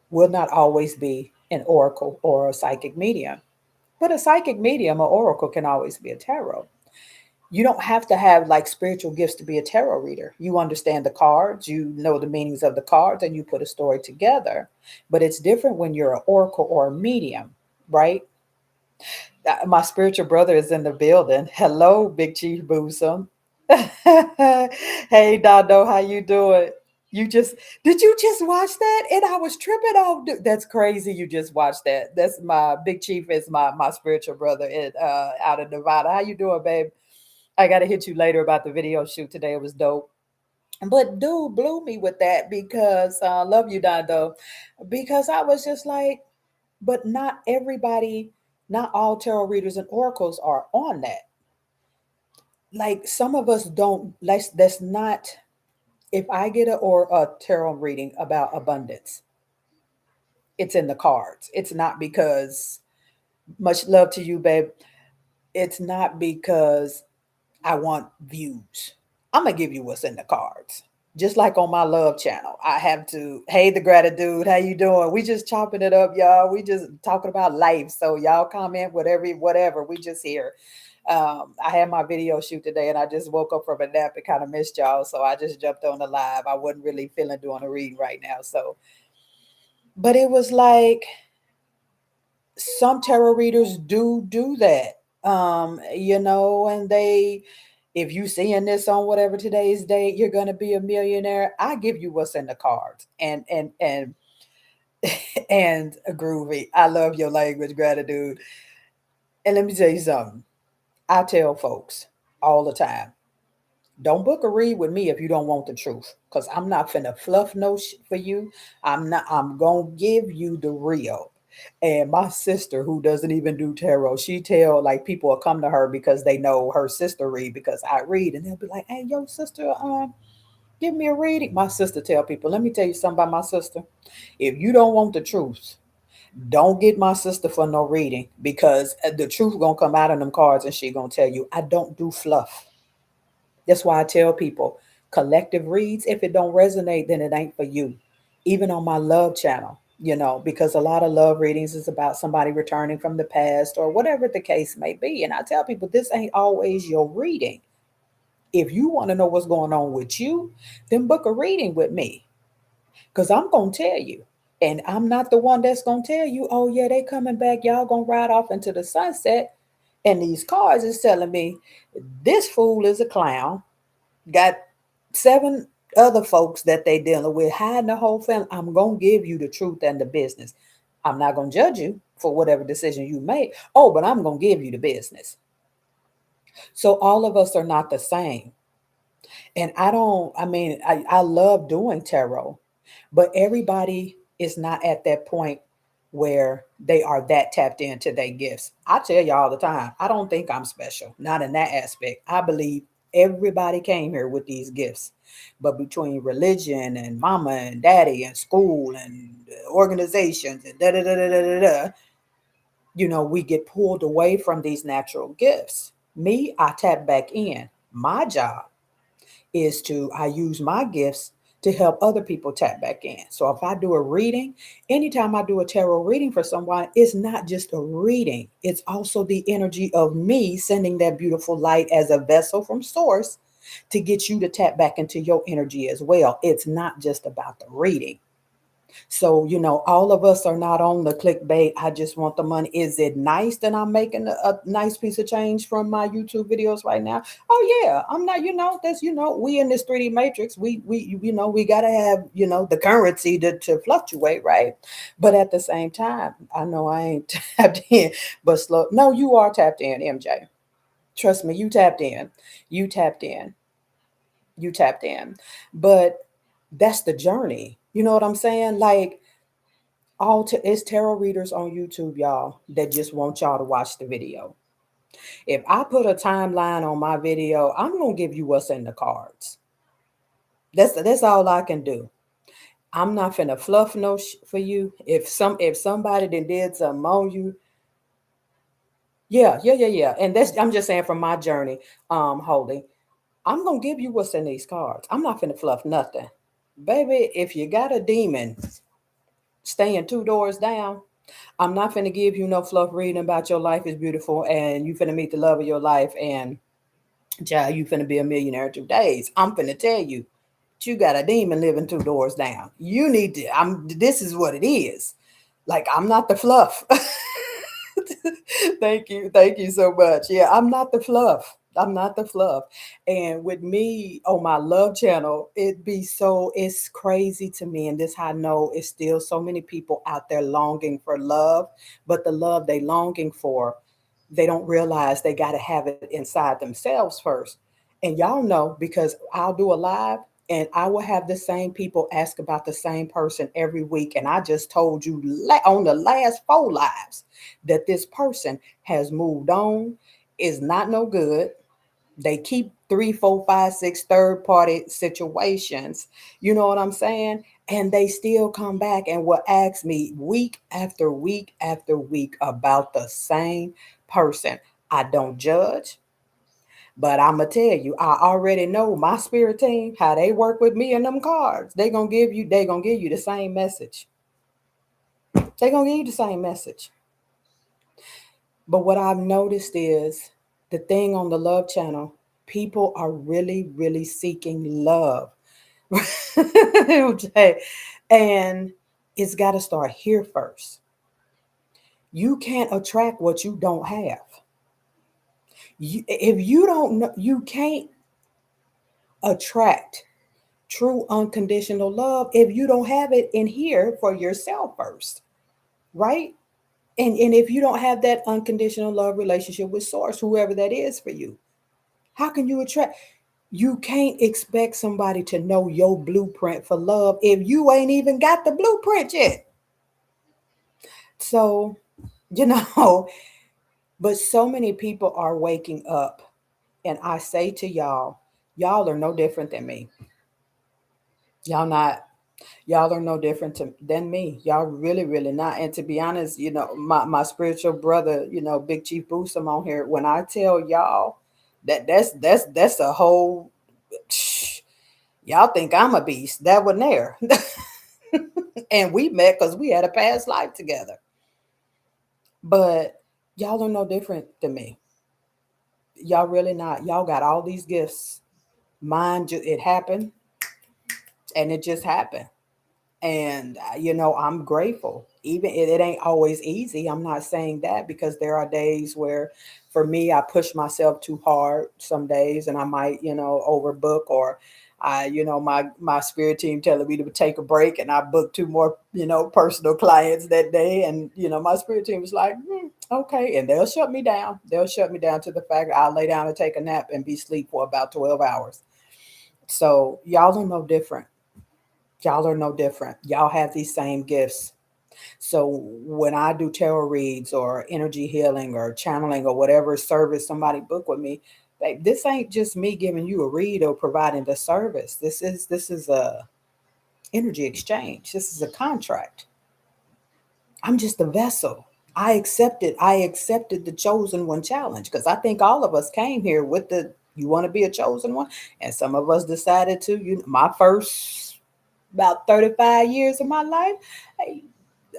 will not always be an oracle or a psychic medium, but a psychic medium or oracle can always be a tarot. You don't have to have like spiritual gifts to be a tarot reader. You understand the cards, you know the meanings of the cards, and you put a story together. But it's different when you're an oracle or a medium, right? My spiritual brother is in the building. Hello, Big Chief Boosum. Hey, Dondo, how you doing? You just did you just watch that? And I was tripping off. That's crazy. You just watched that. That's my Big Chief is my spiritual brother in out of Nevada. How you doing, babe? I gotta hit you later about the video shoot today. It was dope. But dude blew me with that because love you, Dondo. Because I was just like, but not everybody, not all tarot readers and oracles are on that. Like some of us don't. That's not. If I get a tarot reading about abundance, it's in the cards. It's not because much love to you, babe. It's not because I want views. I'm gonna give you what's in the cards. Just like on my love channel, I have to. Hey, the gratitude. How you doing? We just chopping it up, y'all. We just talking about life. So y'all comment whatever. We just here. I had my video shoot today, and I just woke up from a nap and kind of missed y'all, so I just jumped on the live. I wasn't really feeling doing a read right now, so. But it was like some tarot readers do that, and they, if you seeing this on whatever today's date, you're gonna be a millionaire. I give you what's in the cards, and and a groovy. I love your language, gratitude. And let me tell you something. I tell folks all the time, don't book a read with me if you don't want the truth, because I'm not finna fluff no for you. I'm not. I'm gonna give you the real. And my sister, who doesn't even do tarot, she tell like people will come to her because they know her sister read because I read, and they'll be like, "Hey, yo, sister, give me a reading." My sister tell people, "Let me tell you something about my sister. If you don't want the truth, Don't get my sister for no reading because the truth gonna come out in them cards and she gonna tell you I don't do fluff. That's why I tell people collective reads, if it don't resonate, then it ain't for you. Even on my love channel, because a lot of love readings is about somebody returning from the past or whatever the case may be. And I tell people this ain't always your reading. If you want to know what's going on with you, then book a reading with me because I'm going to tell you. And I'm not the one that's going to tell you, oh, yeah, they coming back. Y'all going to ride off into the sunset. And these cards is telling me this fool is a clown, got seven other folks that they dealing with, hiding the whole family. I'm going to give you the truth and the business. I'm not going to judge you for whatever decision you make. Oh, but I'm going to give you the business. So all of us are not the same. And I love doing tarot, but everybody is not at that point where they are that tapped into their gifts. I tell you all the time, I don't think I'm special, not in that aspect. I believe everybody came here with these gifts. But between religion and mama and daddy and school and organizations and da da da da da da, we get pulled away from these natural gifts. Me, I tap back in. My job is to I use my gifts to help other people tap back in. So if I do a reading, anytime I do a tarot reading for someone, it's not just a reading. It's also the energy of me sending that beautiful light as a vessel from source to get you to tap back into your energy as well. It's not just about the reading. So, all of us are not on the clickbait. I just want the money. Is it nice that I'm making a nice piece of change from my YouTube videos right now? Oh yeah, I'm not, that's, we in this 3D matrix. We got to have, the currency to fluctuate, right? But at the same time, I know I ain't tapped in, but slow. No, you are tapped in, MJ. Trust me, you tapped in. You tapped in. You tapped in. But that's the journey. You know what I'm saying? Like, it's tarot readers on YouTube, y'all, that just want y'all to watch the video. If I put a timeline on my video, I'm gonna give you what's in the cards. That's all I can do. I'm not finna fluff no for you. If somebody did something on you, yeah, yeah, yeah, yeah. And that's I'm just saying from my journey, Holy, I'm gonna give you what's in these cards. I'm not finna fluff nothing, baby. If you got a demon staying two doors down, I'm not finna give you no fluff reading about your life is beautiful and you finna meet the love of your life and child, you finna be a millionaire in 2 days. I'm finna tell you, you got a demon living two doors down. You need to, this is what it is. Like, I'm not the fluff. Thank you. Thank you so much. Yeah, I'm not the fluff. I'm not the fluff. And with me on my love channel, it's crazy to me. And this I know it's still so many people out there longing for love, but the love they longing for, they don't realize they got to have it inside themselves first. And y'all know because I'll do a live and I will have the same people ask about the same person every week. And I just told you on the last 4 lives that this person has moved on, is not no good. They keep three, four, five, six third party situations. You know what I'm saying? And they still come back and will ask me week after week after week about the same person. I don't judge, but I'm gonna tell you, I already know my spirit team, how they work with me and them cards. They gonna give you the same message. They gonna give you the same message. But what I've noticed is the thing on the love channel, people are really, really seeking love. Okay. And it's got to start here first. You can't attract what you don't have. If you don't know, you can't attract true unconditional love if you don't have it in here for yourself first, right? And if you don't have that unconditional love relationship with source, whoever that is for you, how can you attract? You can't expect somebody to know your blueprint for love if you ain't even got the blueprint yet. So, you know, but so many people are waking up. And I say to y'all, y'all are no different than me. Y'all not. Y'all are no different than me. Y'all really, really not. And to be honest, my spiritual brother, Big Chief Boosum on here. When I tell y'all that's a whole. Y'all think I'm a beast. That wasn't there. And we met because we had a past life together. But y'all are no different than me. Y'all really not. Y'all got all these gifts. Mine, it happened, and it just happened. And I'm grateful. Even it ain't always easy. I'm not saying that, because there are days where, for me, I push myself too hard some days, and I might overbook, or my spirit team telling me to take a break, and I book two more personal clients that day, and my spirit team is like, okay, and they'll shut me down. They'll shut me down to the fact that I'll lay down and take a nap and be asleep for about 12 hours. So y'all are no different. Y'all are no different. Y'all have these same gifts. So when I do tarot reads or energy healing or channeling or whatever service somebody book with me, this ain't just me giving you a read or providing the service. This is a energy exchange. This is a contract. I'm just a vessel. I accepted the chosen one challenge, because I think all of us came here with the you want to be a chosen one, and some of us decided to. My first about 35 years of my life, I,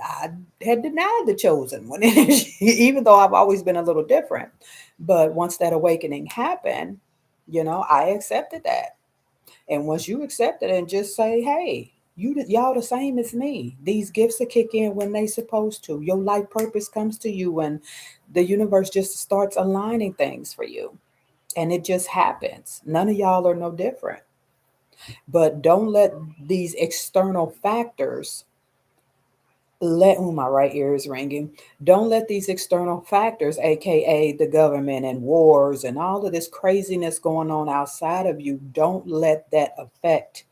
I had denied the chosen one, even though I've always been a little different. But once that awakening happened, I accepted that. And once you accept it and just say, hey, y'all the same as me. These gifts will kick in when they supposed to. Your life purpose comes to you when the universe just starts aligning things for you. And it just happens. None of y'all are no different. But don't let these external factors my right ear is ringing. Don't let these external factors, aka the government and wars and all of this craziness going on outside of you, don't let that affect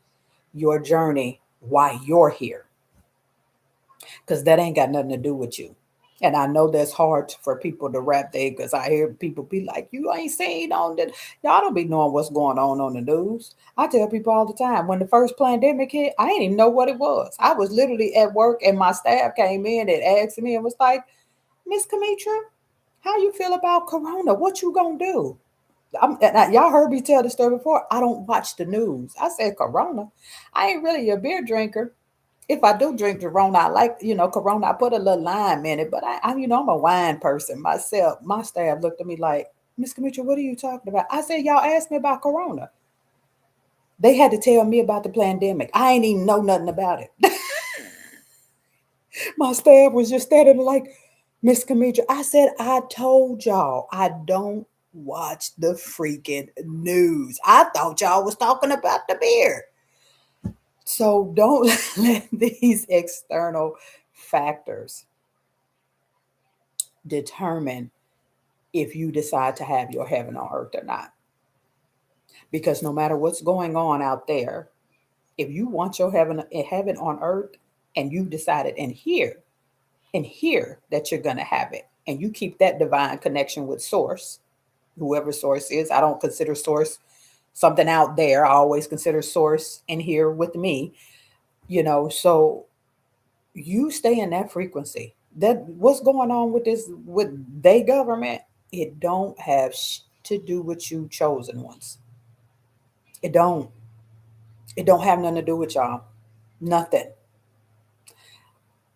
your journey while you're here, because that ain't got nothing to do with you. And I know that's hard for people to wrap their, because I hear people be like, you ain't seen on that. Y'all don't be knowing what's going on the news. I tell people all the time, when the first pandemic hit, I didn't even know what it was. I was literally at work, and my staff came in and asked me and was like, Miss Kamitra, how you feel about Corona? What you gonna do? Y'all heard me tell the story before. I don't watch the news. I said, Corona. I ain't really a beer drinker. If I do drink Corona, I like, Corona. I put a little lime in it, but I'm a wine person myself. My staff looked at me like, Miss Kamitra, what are you talking about? I said, y'all asked me about Corona. They had to tell me about the pandemic. I ain't even know nothing about it. My staff was just standing there like, Miss Kamitra. I said, I told y'all I don't watch the freaking news. I thought y'all was talking about the beer. So don't let these external factors determine if you decide to have your heaven on earth or not. Because no matter what's going on out there, if you want your heaven on earth, and you decided and here that you're gonna have it, and you keep that divine connection with source, whoever source is. I don't consider source something out there. I always consider source in here with me, so you stay in that frequency. That what's going on with this with they government, it don't have to do with you chosen ones. It don't. It don't have nothing to do with y'all. Nothing.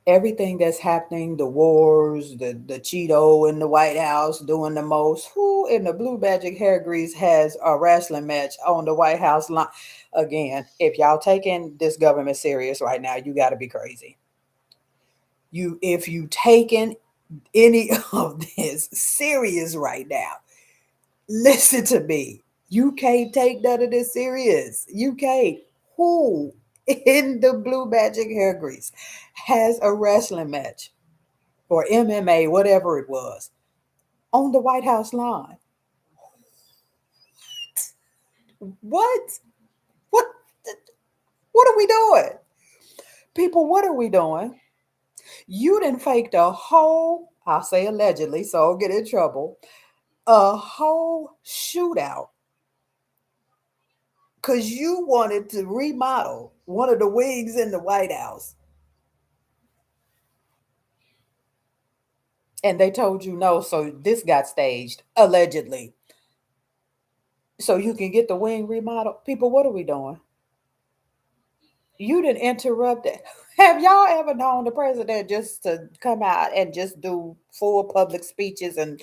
Everything that's happening, the wars, the Cheeto in the White House doing the most. Who in the blue magic hair grease has a wrestling match on the White House line? Again, if y'all taking this government serious right now, you got to be crazy. If you taking any of this serious right now, listen to me. You can't take none of this serious. You can't. Who in the blue magic hair grease has a wrestling match or MMA, whatever it was, on the White House lawn? What? What? What are we doing? People, what are we doing? You didn't fake the whole, I'll say allegedly, so I'll get in trouble, a whole shootout because you wanted to remodel One of the wings in the White House. And they told you no, so this got staged, allegedly. So you can get the wing remodeled. People, what are we doing? You didn't interrupt it. Have y'all ever known the president just to come out and just do full public speeches and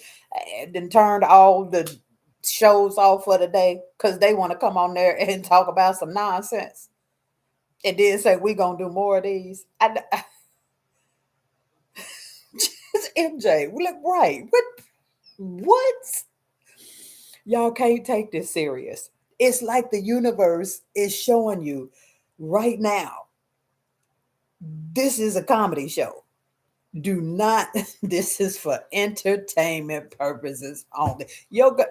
then turned all the shows off for the day because they want to come on there and talk about some nonsense and then say we gonna do more of these? It's MJ. Look, right? What? What? Y'all can't take this serious. It's like the universe is showing you right now. This is a comedy show. Do not, this is for entertainment purposes only.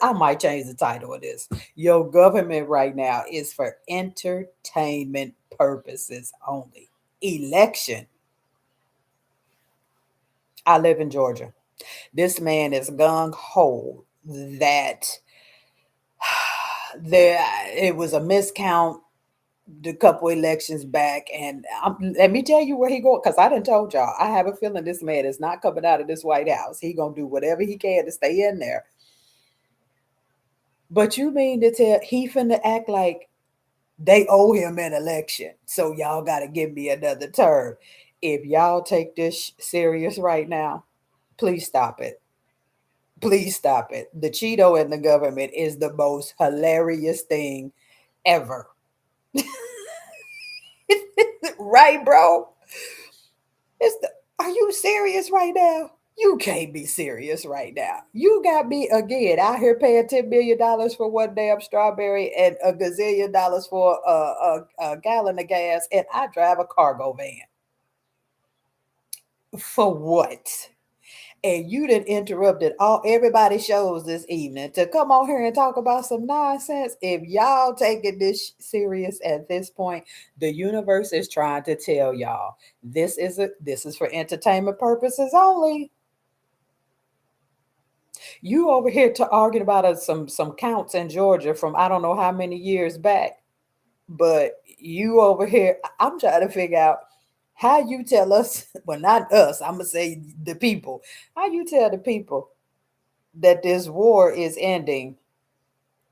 I might change the title of this. Your government right now is for entertainment purposes only. Election. I live in Georgia. This man is gung ho that there it was a miscount the couple elections back, and let me tell you where he going, because I done told y'all I have a feeling this man is not coming out of this White House. He gonna do whatever he can to stay in there. But you mean to tell he finna act like they owe him an election, so y'all got to give me another term? If y'all take this serious right now, please stop it. Please stop it. The Cheeto in the government is the most hilarious thing ever. Right, bro? It's the, are you serious right now? You can't be serious right now. You got me again out here paying $10 million for one damn strawberry and a gazillion dollars for a gallon of gas, and I drive a cargo van. For what? And you done interrupted all everybody shows this evening to come on here and talk about some nonsense. If y'all taking this serious at this point, the universe is trying to tell y'all this is for entertainment purposes only. You over here to arguing about some counts in Georgia from I don't know how many years back, but you over here, I'm trying to figure out how you tell us, well, not us, I'm gonna say the people, how you tell the people that this war is ending.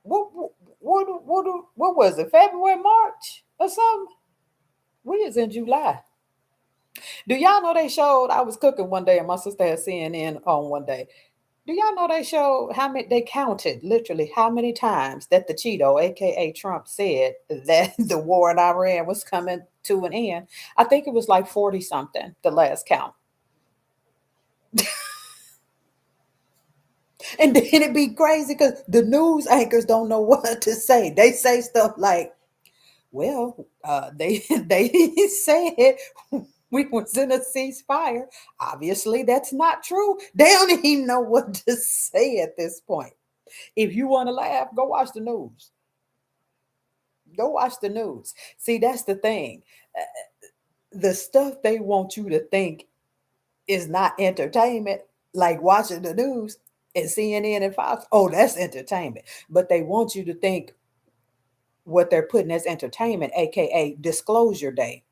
What what was it? February, March, or something? We is in July. Do y'all know they showed? I was cooking one day, and my sister had CNN on one day. Do y'all know they showed how many? They counted literally how many times that the Cheeto, aka Trump, said that the war in Iran was coming to an end. I think it was like 40 something. The last count. And then it'd be crazy because the news anchors don't know what to say. They say stuff like, well, they said we was in a ceasefire. Obviously, that's not true. They don't even know what to say at this point. If you want to laugh, go watch the news. Go watch the news. See, that's the thing. The stuff they want you to think is not entertainment, like watching the news and CNN and Fox. Oh, that's entertainment. But they want you to think what they're putting as entertainment, aka disclosure day,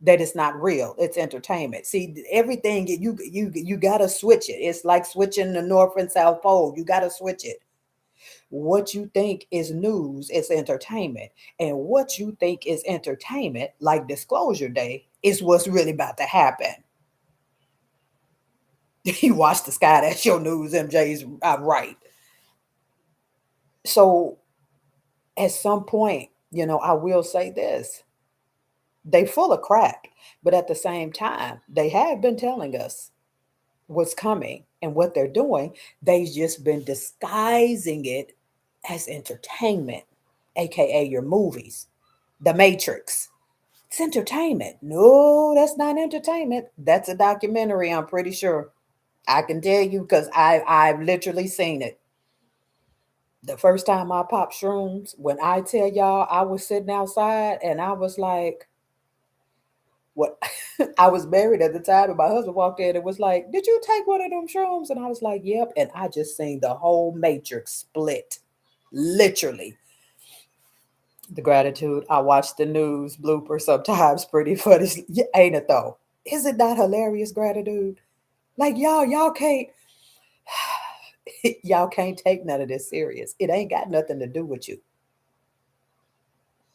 that it's not real. It's entertainment. See, everything you gotta switch it. It's like switching the North and South Pole. You gotta switch it. What you think is news is entertainment, and what you think is entertainment, like disclosure day, is what's really about to happen. You watch the sky. That's your news. MJ's right. So at some point, I will say this: they full of crap, but at the same time, they have been telling us what's coming and what they're doing. They've just been disguising it as entertainment, aka your movies, The Matrix. It's entertainment. No, that's not entertainment. That's a documentary, I'm pretty sure. I can tell you because I've literally seen it. The first time I popped shrooms, when I tell y'all I was sitting outside and I was like, what? I was married at the time, and my husband walked in and was like, "Did you take one of them shrooms?" And I was like, "Yep." And I just seen the whole matrix split, literally. The gratitude. I watch the news blooper sometimes, pretty funny, ain't it though? Is it not hilarious, gratitude? Like y'all can't y'all can't take none of this serious. It ain't got nothing to do with you.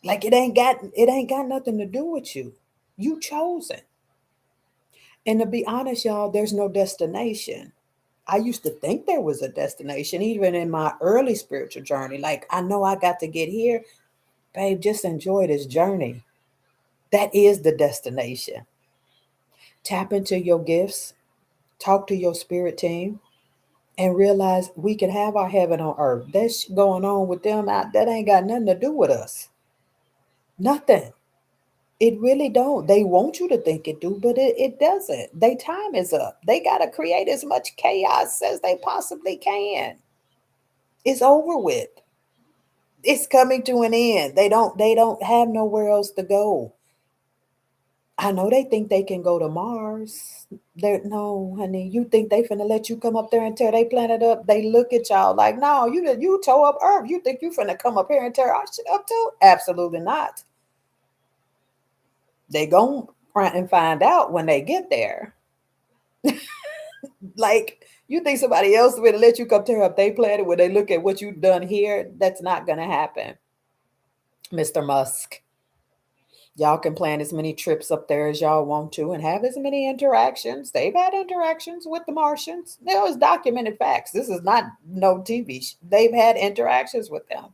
Like it ain't got nothing to do with you. You chosen. And to be honest, y'all, there's no destination. I used to think there was a destination, even in my early spiritual journey. Like, I know I got to get here. Babe, just enjoy this journey. That is the destination. Tap into your gifts, talk to your spirit team, and realize we can have our heaven on earth. That's going on with them. That ain't got nothing to do with us. Nothing. It really don't. They want you to think it do, but it doesn't. Their time is up. They got to create as much chaos as they possibly can. It's over with. It's coming to an end. They don't have nowhere else to go. I know they think they can go to Mars. No, honey, you think they finna let you come up there and tear their planet up? They look at y'all like, no, you tore up Earth. You think you finna come up here and tear our shit up too? Absolutely not. They gon' and find out when they get there. Like, you think somebody else will let you come tear up their planet when they look at what you've done here? That's not gonna happen, Mr. Musk. Y'all can plan as many trips up there as y'all want to and have as many interactions. They've had interactions with the Martians. There was documented facts. This is not no TV. They've had interactions with them.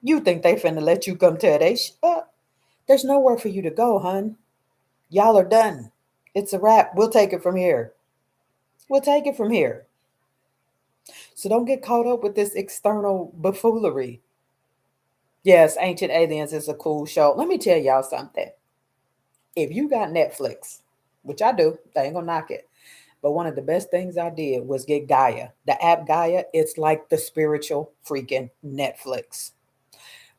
You think they finna let you come tear they up? There's nowhere for you to go, hun. Y'all are done. It's a wrap. We'll take it from here. We'll take it from here. So don't get caught up with this external buffoonery. Yes, Ancient Aliens is a cool show. Let me tell y'all something. If you got Netflix, which I do, I ain't gonna knock it. But one of the best things I did was get Gaia. The app Gaia, it's like the spiritual freaking Netflix.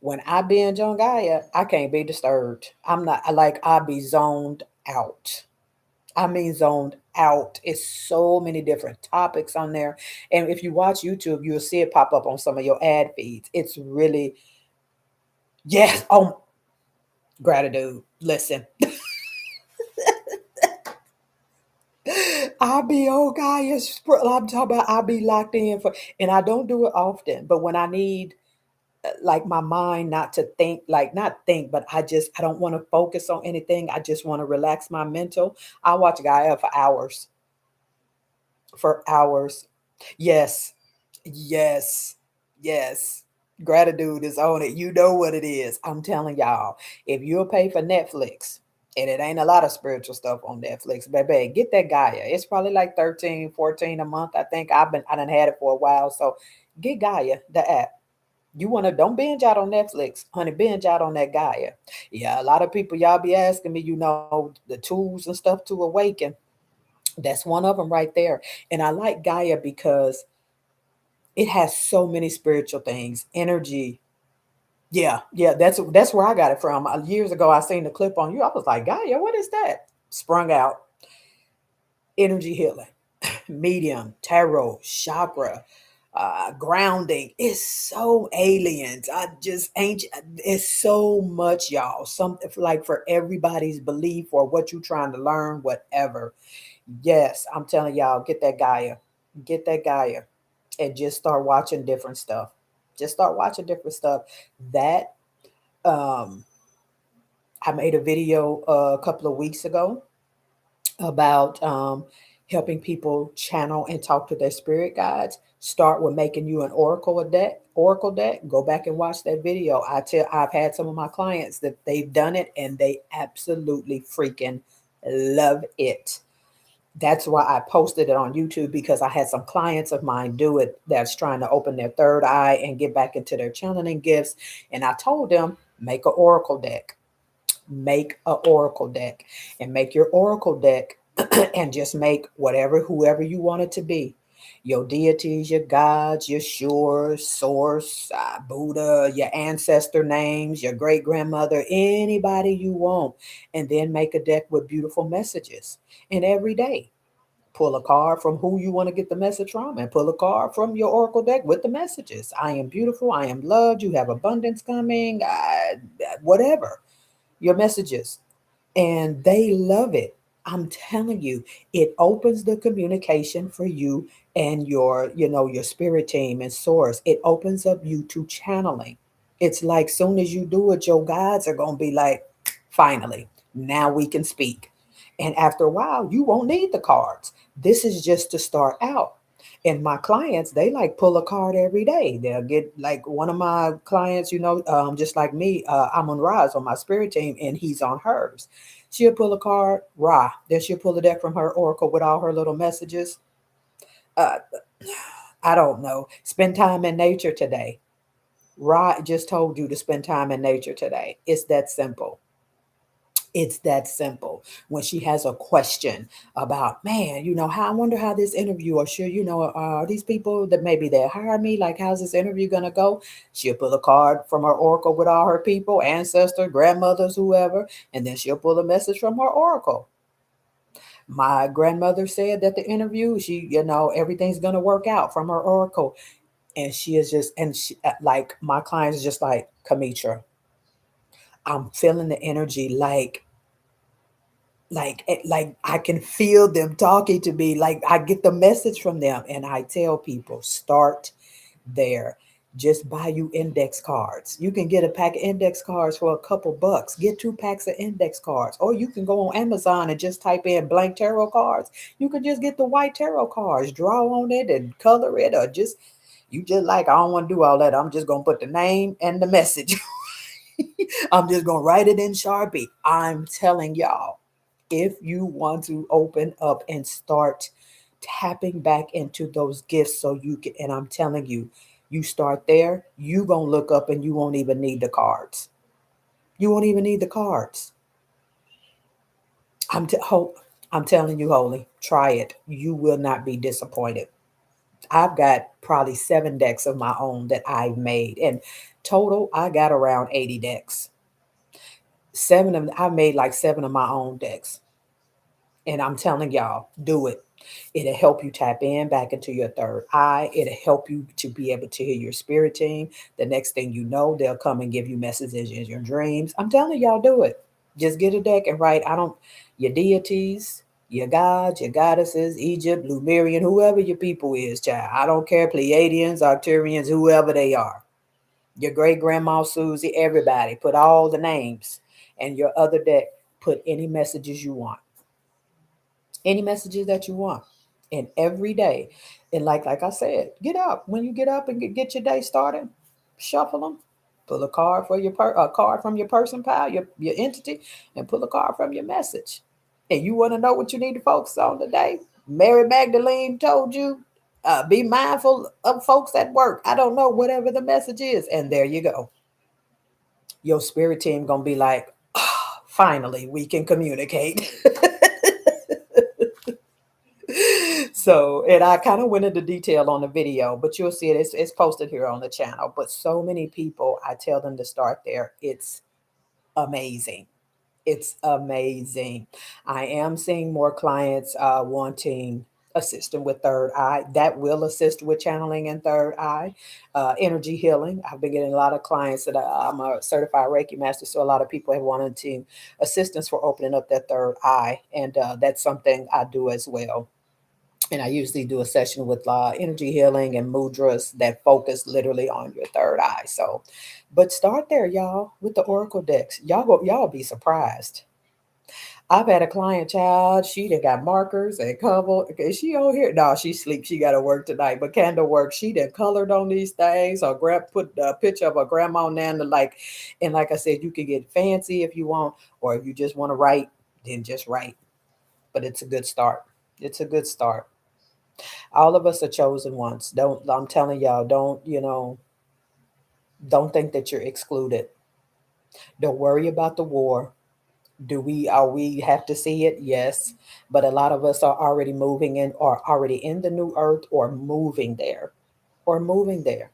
When I binge on Gaia, I can't be disturbed. I'm not I be zoned out. I mean zoned out. It's so many different topics on there. And if you watch YouTube, you'll see it pop up on some of your ad feeds. It's really yes. Oh, gratitude. Listen, I be oh God, yes, I'm talking about I be locked in for, and I don't do it often. But when I need like my mind not to think, like not think, but I don't want to focus on anything. I just want to relax my mental. I watch Gaia for hours, for hours. Yes, yes, yes. Gratitude is on it. You know what it is. I'm telling y'all, if you'll pay for Netflix, and it ain't a lot of spiritual stuff on Netflix, baby, get that Gaia. It's probably like 13, 14 a month. I think I done had it for a while. So get Gaia, the app. You want to don't binge out on Netflix, honey, binge out on that Gaia. Yeah, a lot of people, y'all be asking me, the tools and stuff to awaken. That's one of them right there. And I like Gaia because it has so many spiritual things, energy. Yeah, yeah, that's where I got it from. Years ago, I seen the clip on you. I was like, Gaia, what is that? Sprung out energy healing, medium, tarot, chakra, grounding. It's so aliens. I just ain't. It's so much, y'all. Something like for everybody's belief or what you trying to learn, whatever. Yes, I'm telling y'all, get that Gaia, and just start watching different stuff. Just start watching different stuff. That um, I made a video a couple of weeks ago about helping people channel and talk to their spirit guides. Start with making you an oracle deck. Go back and watch that video. I've had some of my clients that they've done it and they absolutely freaking love it. That's why I posted it on YouTube because I had some clients of mine do it that's trying to open their third eye and get back into their channeling gifts. And I told them, make an oracle deck. Make a oracle deck and make your oracle deck and just make whoever you want it to be, your deities, your gods, your sure source, Buddha, your ancestor names, your great grandmother, anybody you want, and then make a deck with beautiful messages and every day. Pull a card from who you want to get the message from, and pull a card from your oracle deck with the messages. I am beautiful. I am loved. You have abundance coming. Whatever your messages, and they love it. I'm telling you, it opens the communication for you and your spirit team and source. It opens up you to channeling. It's like soon as you do it, your guides are going to be like, finally, now we can speak. And after a while, you won't need the cards. This is just to start out. And my clients, they like pull a card every day. They'll get like one of my clients, just like me, I'm on Rise on my spirit team, and he's on hers. She'll pull a card, Ra. Then she'll pull a deck from her oracle with all her little messages. Uh, I don't know. Spend time in nature today. Ra just told you to spend time in nature today. It's that simple. It's that simple. When she has a question about, man, how I wonder how this interview, or sure, these people that maybe they hire me, like, how's this interview gonna go? She'll pull a card from her oracle with all her people, ancestor, grandmothers, whoever, and then she'll pull a message from her oracle. My grandmother said that the interview, everything's gonna work out from her oracle. And she is just, and she, like, my clients is just like, Kamitra, I'm feeling the energy, like I can feel them talking to me, like I get the message from them. And I tell people, start there. Just buy you index cards. You can get a pack of index cards for a couple bucks. Get 2 packs of index cards, or you can go on Amazon and just type in blank tarot cards. You can just get the white tarot cards, draw on it and color it, or just, you just like, I don't want to do all that, I'm just gonna put the name and the message. I'm just gonna write it in Sharpie. I'm telling y'all, if you want to open up and start tapping back into those gifts, so you can, and I'm telling you, you start there, you gonna look up and you won't even need the cards. You won't even need the cards. I'm t- ho- I'm telling you, Holy, try it. You will not be disappointed. I've got probably 7 decks of my own that I've made, and total, I got around 80 decks. Seven of them, I made like 7 of my own decks. And I'm telling y'all, do it. It'll help you tap in back into your third eye. It'll help you to be able to hear your spirit team. The next thing you know, they'll come and give you messages in your dreams. I'm telling y'all, do it. Just get a deck and write. Your deities, your gods, your goddesses, Egypt, Lumerian, whoever your people is, child. I don't care, Pleiadians, Arcturians, whoever they are. Your great grandma Susie, everybody. Put all the names. And your other deck, put any messages you want, any messages that you want, and every day. And like I said, get up. When you get up and get your day started, shuffle them. Pull a card for a card from your person pile, your entity, and pull a card from your message. And you want to know what you need to focus on today? Mary Magdalene told you, be mindful of folks at work. I don't know, whatever the message is, and there you go. Your spirit team gonna be like, oh, finally we can communicate. So, and I kind of went into detail on the video, but you'll see it. It's posted here on the channel. But so many people, I tell them to start there. It's amazing. It's amazing. I am seeing more clients wanting assistance with third eye. That will assist with channeling and third eye, energy healing. I've been getting a lot of clients that I'm a certified Reiki master, so a lot of people have wanted to assistance for opening up their third eye, and that's something I do as well. And I usually do a session with energy healing and mudras that focus literally on your third eye. So, but start there, y'all, with the oracle decks. Y'all be surprised. I've had a client, child. She done got markers and cover. Okay, she on here? No, she sleep. She got to work tonight. But candle work. She done colored on these things. Or put a picture of her grandma and Nana. And like I said, you can get fancy if you want, or if you just want to write, then just write. But it's a good start. It's a good start. All of us are chosen ones. Don't, I'm telling y'all, don't think that you're excluded. Don't worry about the war. Do we are we have to see it? Yes. But a lot of us are already moving in, or already in the new earth, or moving there. Or moving there.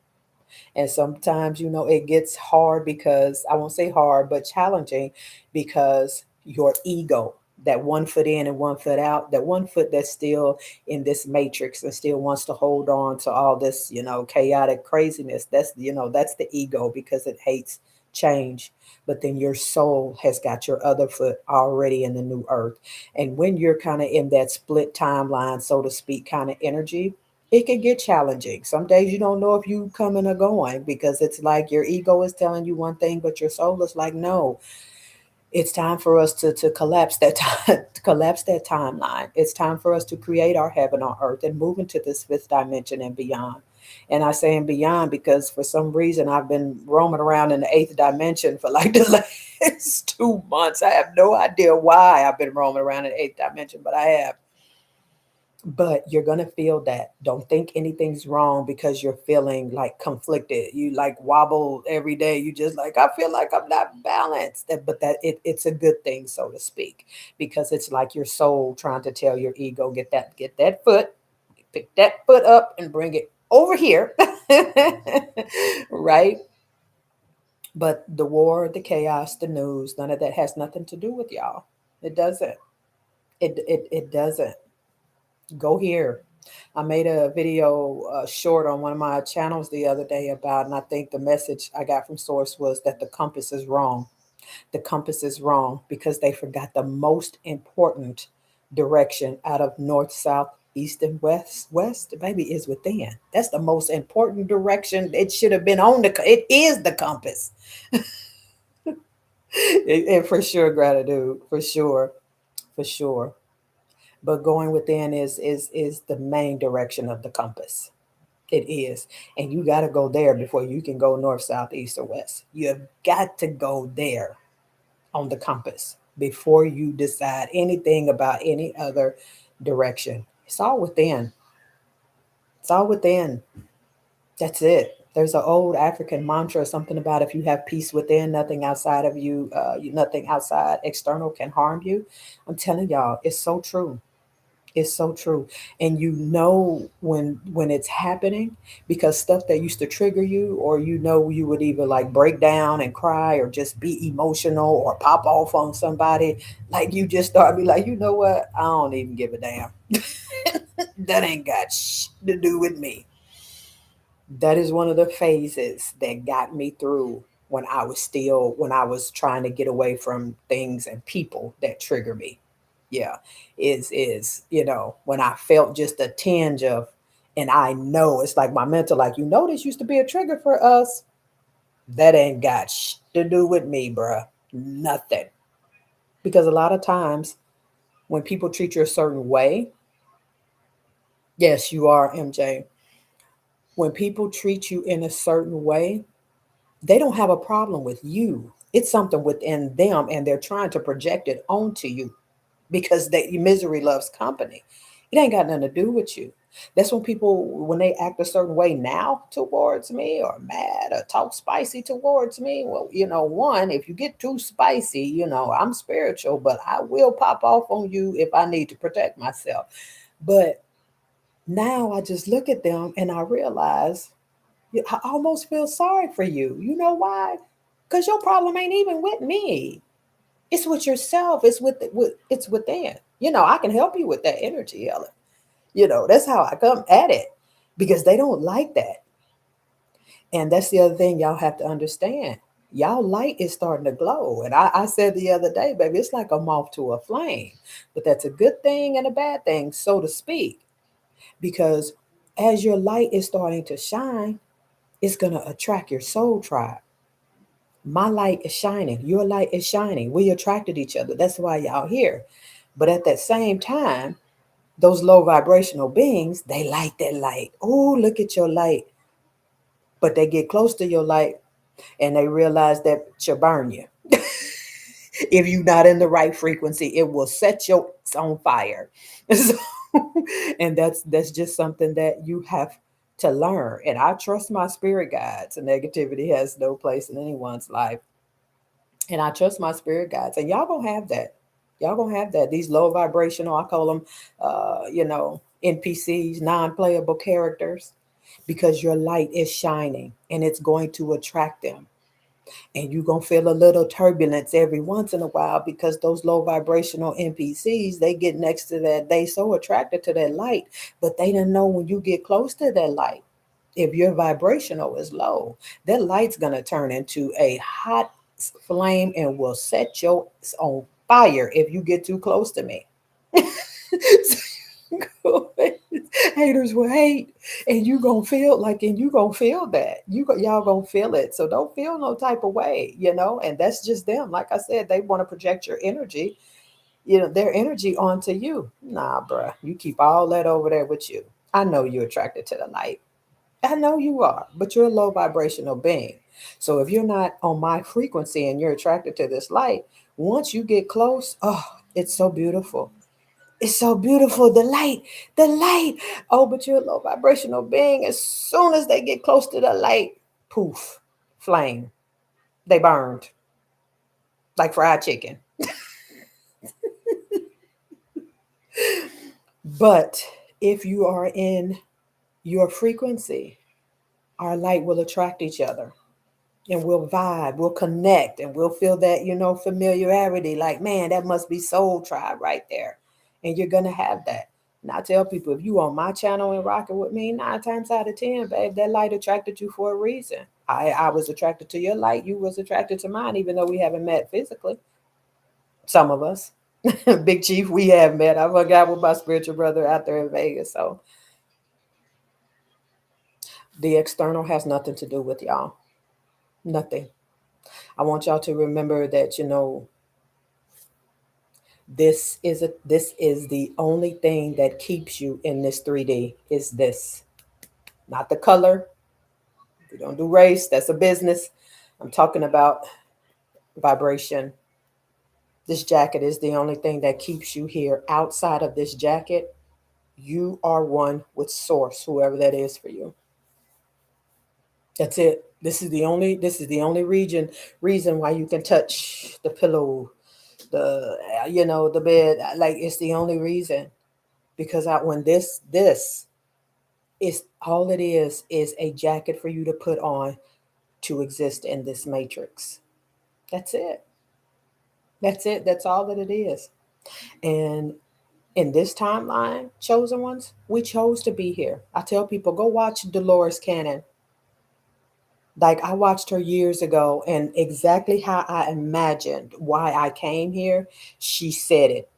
And sometimes, it gets hard, because I won't say hard, but challenging, because your ego. That one foot in and one foot out, that one foot that's still in this matrix and still wants to hold on to all this, chaotic craziness. That's the ego because it hates change. But then your soul has got your other foot already in the new earth. And when you're kind of in that split timeline, so to speak, kind of energy, it can get challenging. Some days you don't know if you coming or going because it's like your ego is telling you one thing, but your soul is like, no, it's time for us to collapse that time, to collapse that timeline. It's time for us to create our heaven on earth and move into this fifth dimension and beyond. And I say and beyond because for some reason I've been roaming around in the eighth dimension for like the last 2 months. I have no idea why I've been roaming around in the eighth dimension, but I have. But you're going to feel that. Don't think anything's wrong because you're feeling like conflicted. You like wobble every day. You just like, I feel like I'm not balanced. But it's a good thing, so to speak, because it's like your soul trying to tell your ego, get that foot, pick that foot up and bring it over here. Right? But the war, the chaos, the news, none of that has nothing to do with y'all. It doesn't. It doesn't. Go here. I made a video short on one of my channels the other day about, and I think the message I got from Source was that the compass is wrong. The compass is wrong because they forgot the most important direction out of north, south, east, and west. West, baby, is within. That's the most important direction. It should have been on it is the compass. And for sure, gratitude, for sure, for sure. But going within is the main direction of the compass. It is. And you got to go there before you can go north, south, east, or west. You've got to go there on the compass before you decide anything about any other direction. It's all within. It's all within. That's it. There's an old African mantra, something about if you have peace within, nothing outside of you, nothing outside external can harm you. I'm telling y'all, it's so true. It's so true. And you know when it's happening because stuff that used to trigger you or you would either like break down and cry or just be emotional or pop off on somebody, like you just start be like, you know what? I don't even give a damn. That ain't got to do with me. That is one of the phases that got me through when I was trying to get away from things and people that trigger me. Yeah, is when I felt just a tinge of, and I know it's like my mental, like this used to be a trigger for us. That ain't got to do with me, bruh. Nothing. Because a lot of times when people treat you a certain way, yes, you are MJ. When people treat you in a certain way, they don't have a problem with you. It's something within them, and they're trying to project it onto you because misery loves company. It ain't got nothing to do with you. That's when people, when they act a certain way now towards me or mad or talk spicy towards me. Well, one, if you get too spicy, I'm spiritual, but I will pop off on you if I need to protect myself. But now I just look at them and I realize I almost feel sorry for you. You know why? Because your problem ain't even with me. It's with yourself. It's within. I can help you with that energy, Ellen. That's how I come at it because they don't like that. And that's the other thing y'all have to understand. Y'all light is starting to glow. And I said the other day, baby, it's like a moth to a flame. But that's a good thing and a bad thing, so to speak. Because as your light is starting to shine, it's going to attract your soul tribe. My light is shining. Your light is shining. We attracted each other. That's why y'all here. But at that same time, those low vibrational beings, they like that light. Oh, look at your light. But they get close to your light and they realize that she'll burn you. If you're not in the right frequency, it will set your on fire. So, and that's just something that you have to learn. And I trust my spirit guides, and negativity has no place in anyone's life. And I trust my spirit guides, and y'all gonna have that. Y'all gonna have that. These low vibrational, I call them, NPCs, non-playable characters, because your light is shining and it's going to attract them. And you're going to feel a little turbulence every once in a while because those low vibrational NPCs, they get next to that. They so attracted to that light, but they don't know when you get close to that light, if your vibrational is low, that light's going to turn into a hot flame and will set you on fire if you get too close to me. So, haters will hate, and you gonna feel like, and you gonna feel that y'all gonna feel it. So don't feel no type of way, and that's just them. Like I said, they want to project your energy, their energy onto you. Nah, bruh, you keep all that over there with you. I know you're attracted to the light. I know you are, but you're a low vibrational being. So if you're not on my frequency and you're attracted to this light, once you get close, oh, it's so beautiful. It's so beautiful. The light. Oh, but you're a low vibrational being. As soon as they get close to the light, poof, flame. They burned like fried chicken. But if you are in your frequency, our light will attract each other, and we'll vibe, we'll connect, and we'll feel that, familiarity. Like, man, that must be Soul Tribe right there. And you're gonna have that. And I tell people, if you on my channel and rocking with me, 9 times out of 10, babe, that light attracted you for a reason. I was attracted to your light, you was attracted to mine, even though we haven't met physically. Some of us. Big Chief, we have met. I forgot with my spiritual brother out there in Vegas. So the external has nothing to do with y'all. Nothing. I want y'all to remember that, this is the only thing that keeps you in this 3D is this. Not the color. We don't do race. That's a business. I'm talking about vibration. This jacket is the only thing that keeps you here. Outside of this jacket, you are one with source, whoever that is for you. That's it. This is the only reason why you can touch the pillow, the bed. Like, it's the only reason. Because when this is all it is a jacket for you to put on to exist in this matrix. That's it. That's it. That's all that it is. And in this timeline, chosen ones, we chose to be here. I tell people, go watch Dolores Cannon. Like, I watched her years ago, and exactly how I imagined why I came here, she said it.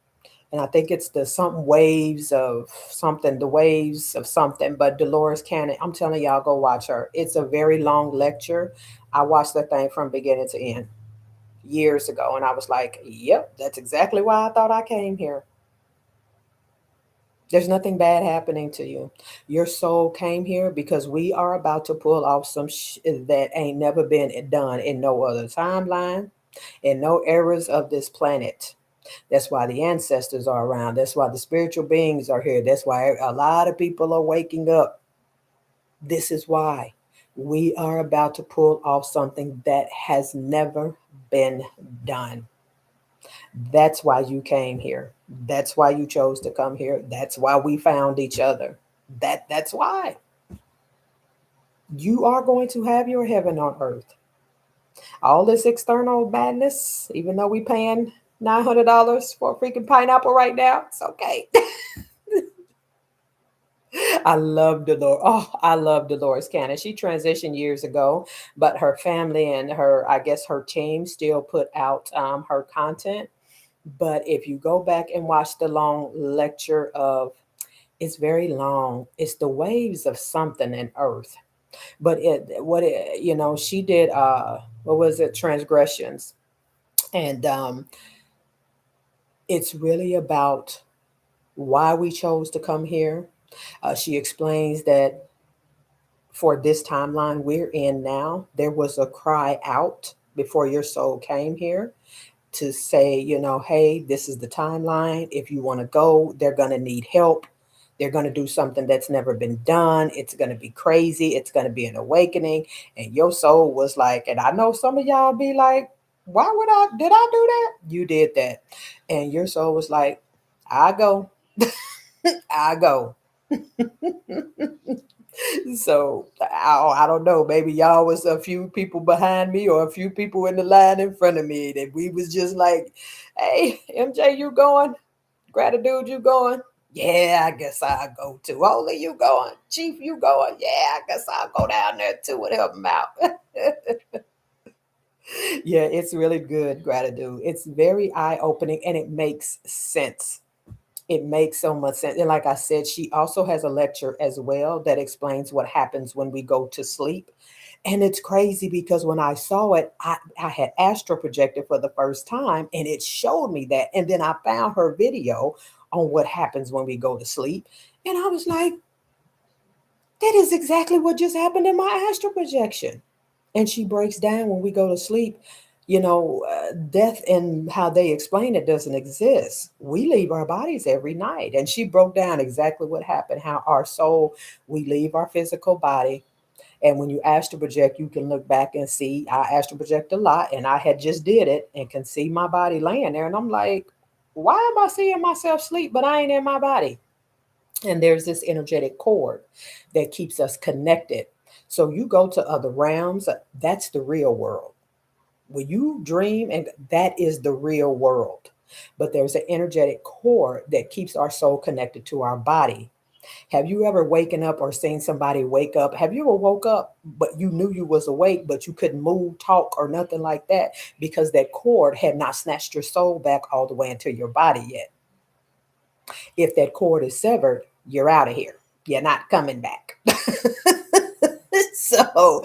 And I think it's the something waves of something, the waves of something. But Dolores Cannon, I'm telling y'all, go watch her. It's a very long lecture. I watched the thing from beginning to end years ago, and I was like, yep, that's exactly why I thought I came here. There's nothing bad happening to you. Your soul came here because we are about to pull off some that ain't never been done in no other timeline, in no eras of this planet. That's why the ancestors are around. That's why the spiritual beings are here. That's why a lot of people are waking up. This is why we are about to pull off something that has never been done. That's why you came here. That's why you chose to come here. That's why we found each other. That's why. You are going to have your heaven on earth. All this external madness, even though we paying $900 for a freaking pineapple right now, it's okay. I love Dolores. Oh, I love Dolores Cannon. She transitioned years ago, but her family and I guess her team still put out her content. But if you go back and watch the long lecture of, it's very long. It's the waves of something in Earth. But she did what was it? Transgressions. And it's really about why we chose to come here. She explains that for this timeline we're in now, there was a cry out before your soul came here to say, hey, this is the timeline. If you want to go, they're going to need help. They're going to do something that's never been done. It's going to be crazy. It's going to be an awakening. And your soul was like, and I know some of y'all be like, did I do that? You did that. And your soul was like, I go, I go. So I don't know. Maybe y'all was a few people behind me or a few people in the line in front of me that we was just like, "Hey, MJ, you going? Gratitude, you going? Yeah, I guess I'll go too. Holy, you going? Chief, you going? Yeah, I guess I'll go down there too and help them out." Yeah, it's really good gratitude. It's very eye opening and it makes sense. It makes so much sense. And like I said, she also has a lecture as well that explains what happens when we go to sleep. And it's crazy because when I saw it, I had astral projected for the first time and it showed me that. And then I found her video on what happens when we go to sleep. And I was like, that is exactly what just happened in my astral projection. And she breaks down when we go to sleep, death and how they explain it doesn't exist. We leave our bodies every night. And she broke down exactly what happened, how our soul, we leave our physical body. And when you astral project, you can look back and see. I astral project a lot, and I had just did it and can see my body laying there. And I'm like, why am I seeing myself sleep, but I ain't in my body? And there's this energetic cord that keeps us connected. So you go to other realms, that's the real world. When you dream, and that is the real world. But there's an energetic cord that keeps our soul connected to our body. Have you ever waken up or seen somebody wake up? Have you ever woke up but you knew you was awake but you couldn't move, talk, or nothing like that because that cord had not snatched your soul back all the way into your body yet? If that cord is severed, you're out of here. You're not coming back. So,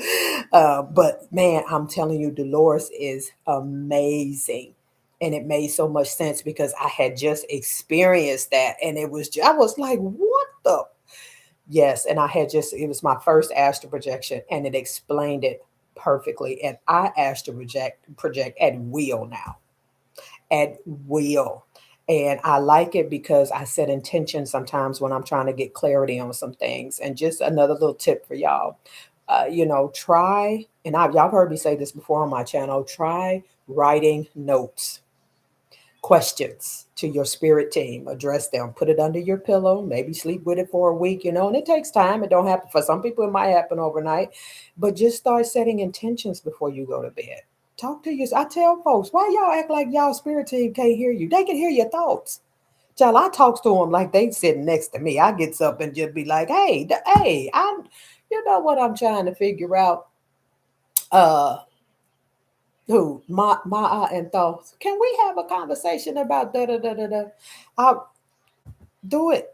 but man, I'm telling you, Dolores is amazing. And it made so much sense because I had just experienced that. And I was like, what the? Yes. And it was my first astral projection and it explained it perfectly. And I astral project at will now, at will. And I like it because I set intention sometimes when I'm trying to get clarity on some things. And just another little tip for y'all, try, and y'all heard me say this before on my channel, try writing notes, questions to your spirit team, address them, put it under your pillow, maybe sleep with it for a week, and it takes time. It don't happen for some people, it might happen overnight, but just start setting intentions before you go to bed. Talk to you. I tell folks, why y'all act like y'all spirit team can't hear you? They can hear your thoughts. Child, I talks to them like they sitting next to me. I gets up and just be like, hey, hey, you know what I'm trying to figure out? Uh, who my and thoughts. Can we have a conversation about da da da da da? I'll do it.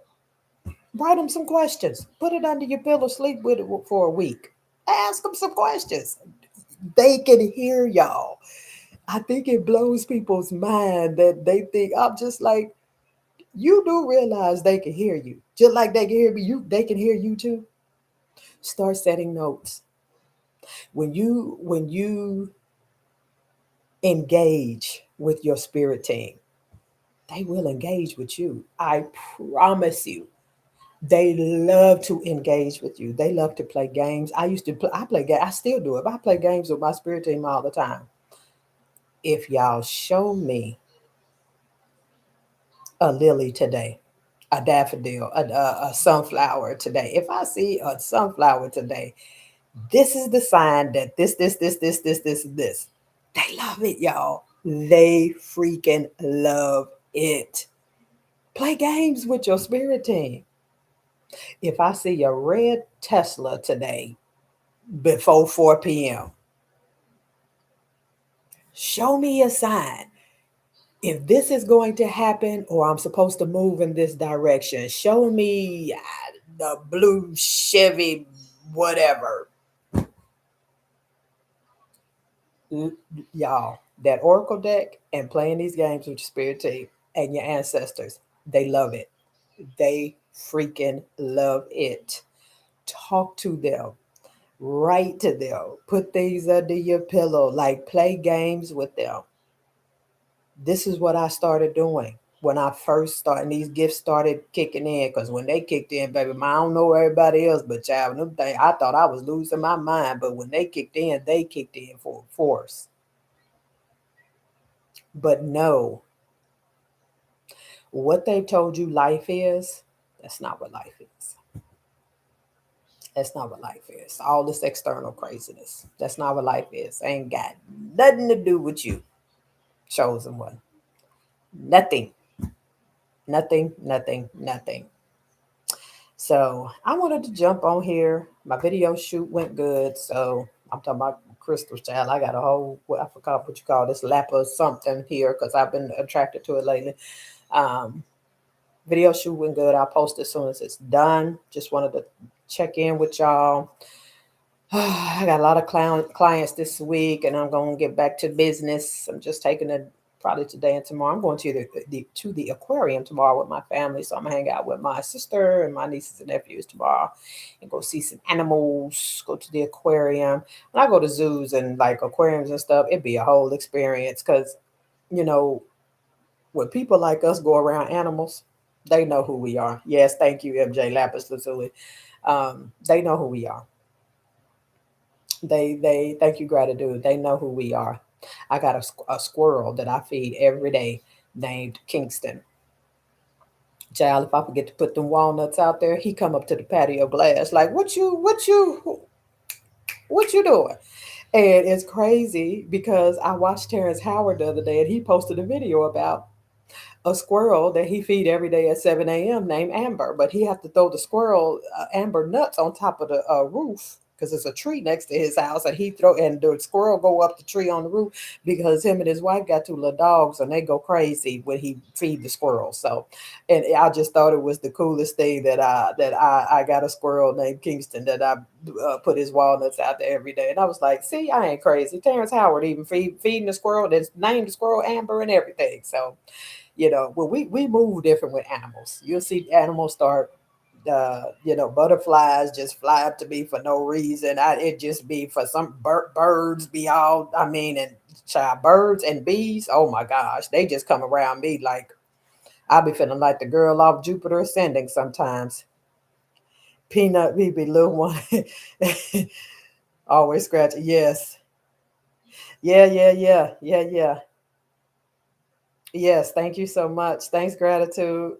Write them some questions. Put it under your pillow. Sleep with it for a week. Ask them some questions. They can hear y'all. I think it blows people's mind that they think I'm just like, you do realize they can hear you. Just like they can hear me, they can hear you too. Start setting notes. When you engage with your spirit team, they will engage with you. I promise you. They love to engage with you. They love to play games. I play games. I still do it. I play games with my spirit team all the time. If y'all show me a lily today, a daffodil, a sunflower today, if I see a sunflower today, this is the sign that this. They love it, y'all. They freaking love it. Play games with your spirit team. If I see a red Tesla today before 4 p.m., show me a sign. If this is going to happen or I'm supposed to move in this direction, show me the blue Chevy, whatever. Y'all, that Oracle deck and playing these games with your spirit team and your ancestors, they love it. They freaking love it. Talk to them, write to them, put things under your pillow, like play games with them. This is what I started doing when I first started. And these gifts started kicking in because when they kicked in, baby, I don't know everybody else, but child, them things, I thought I was losing my mind. But when they kicked in for force. But no, what they've told you life is, that's not what life is. That's not what life is. All this external craziness. That's not what life is. Ain't got nothing to do with you, chosen one. Nothing. Nothing, nothing, nothing. So I wanted to jump on here. My video shoot went good. So I'm talking about crystals, child. I got a whole, I forgot what you call this, lap or something here because I've been attracted to it lately. Um, Video shoot went good. I'll post as soon as it's done. Just wanted to check in with y'all. I got a lot of clients this week, and I'm going to get back to business. I'm just taking a probably today and tomorrow. I'm going to the aquarium tomorrow with my family, so I'm gonna hang out with my sister and my nieces and nephews tomorrow, and go see some animals. Go to the aquarium. When I go to zoos and like aquariums and stuff, it'd be a whole experience because you know when people like us go around animals, they know who we are. Yes, thank you, MJ Lapis Lazuli. They know who we are. They thank you, gratitude. They know who we are. I got a squirrel that I feed every day named Kingston. Child, if I forget to put them walnuts out there, he come up to the patio glass like, what you doing? And it's crazy because I watched Terrence Howard the other day and he posted a video about a squirrel that he feed every day at 7 a.m. named Amber, but he have to throw the squirrel Amber nuts on top of the roof because there's a tree next to his house, and he throw and the squirrel go up the tree on the roof because him and his wife got two little dogs and they go crazy when he feed the squirrel. So, and I just thought it was the coolest thing that I got a squirrel named Kingston that I put his walnuts out there every day, and I was like, see, I ain't crazy. Terrence Howard even feeding the squirrel that's named the squirrel Amber and everything. So well, we move different with animals. You'll see animals start, butterflies just fly up to me for no reason. It just be for some birds be all, I mean, and child birds and bees. Oh my gosh, they just come around me like I be feeling like the girl off Jupiter Ascending sometimes. Peanut, we be little one, always scratching. Yes, yeah, yeah, yeah, yeah, yeah. Yes, thank you so much. Thanks, gratitude.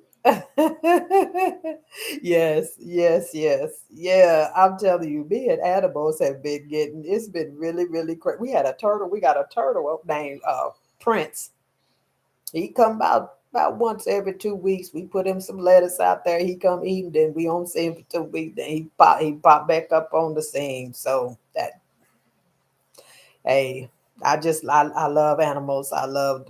Yes, yes, yes. Yeah, I'm telling you, me and animals have been getting, it's been really, really crazy. We had a turtle, we got a turtle named Prince. He come about once every 2 weeks. We put him some lettuce out there. He come eating, then we don't see him for 2 weeks. Then he pop back up on the scene. So that hey, I love animals. I love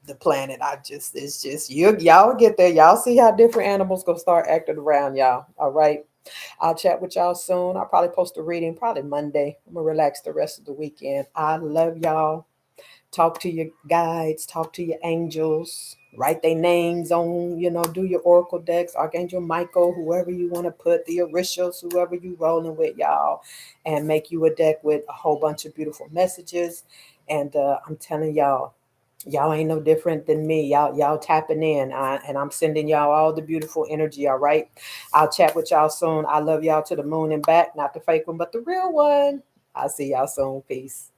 the planet. It's just y'all get there. Y'all see how different animals gonna start acting around y'all. All right. I'll chat with y'all soon. I'll probably post a reading probably Monday. I'm gonna relax the rest of the weekend. I love y'all. Talk to your guides, talk to your angels, write their names on, do your oracle decks, Archangel Michael, whoever you want to put, the Orishas, whoever you rolling with, y'all, and make you a deck with a whole bunch of beautiful messages. And I'm telling y'all ain't no different than me. Y'all tapping in, and I'm sending y'all all the beautiful energy. All right, I'll chat with y'all soon. I love y'all to the moon and back, not the fake one, but the real one. I'll see y'all soon. Peace.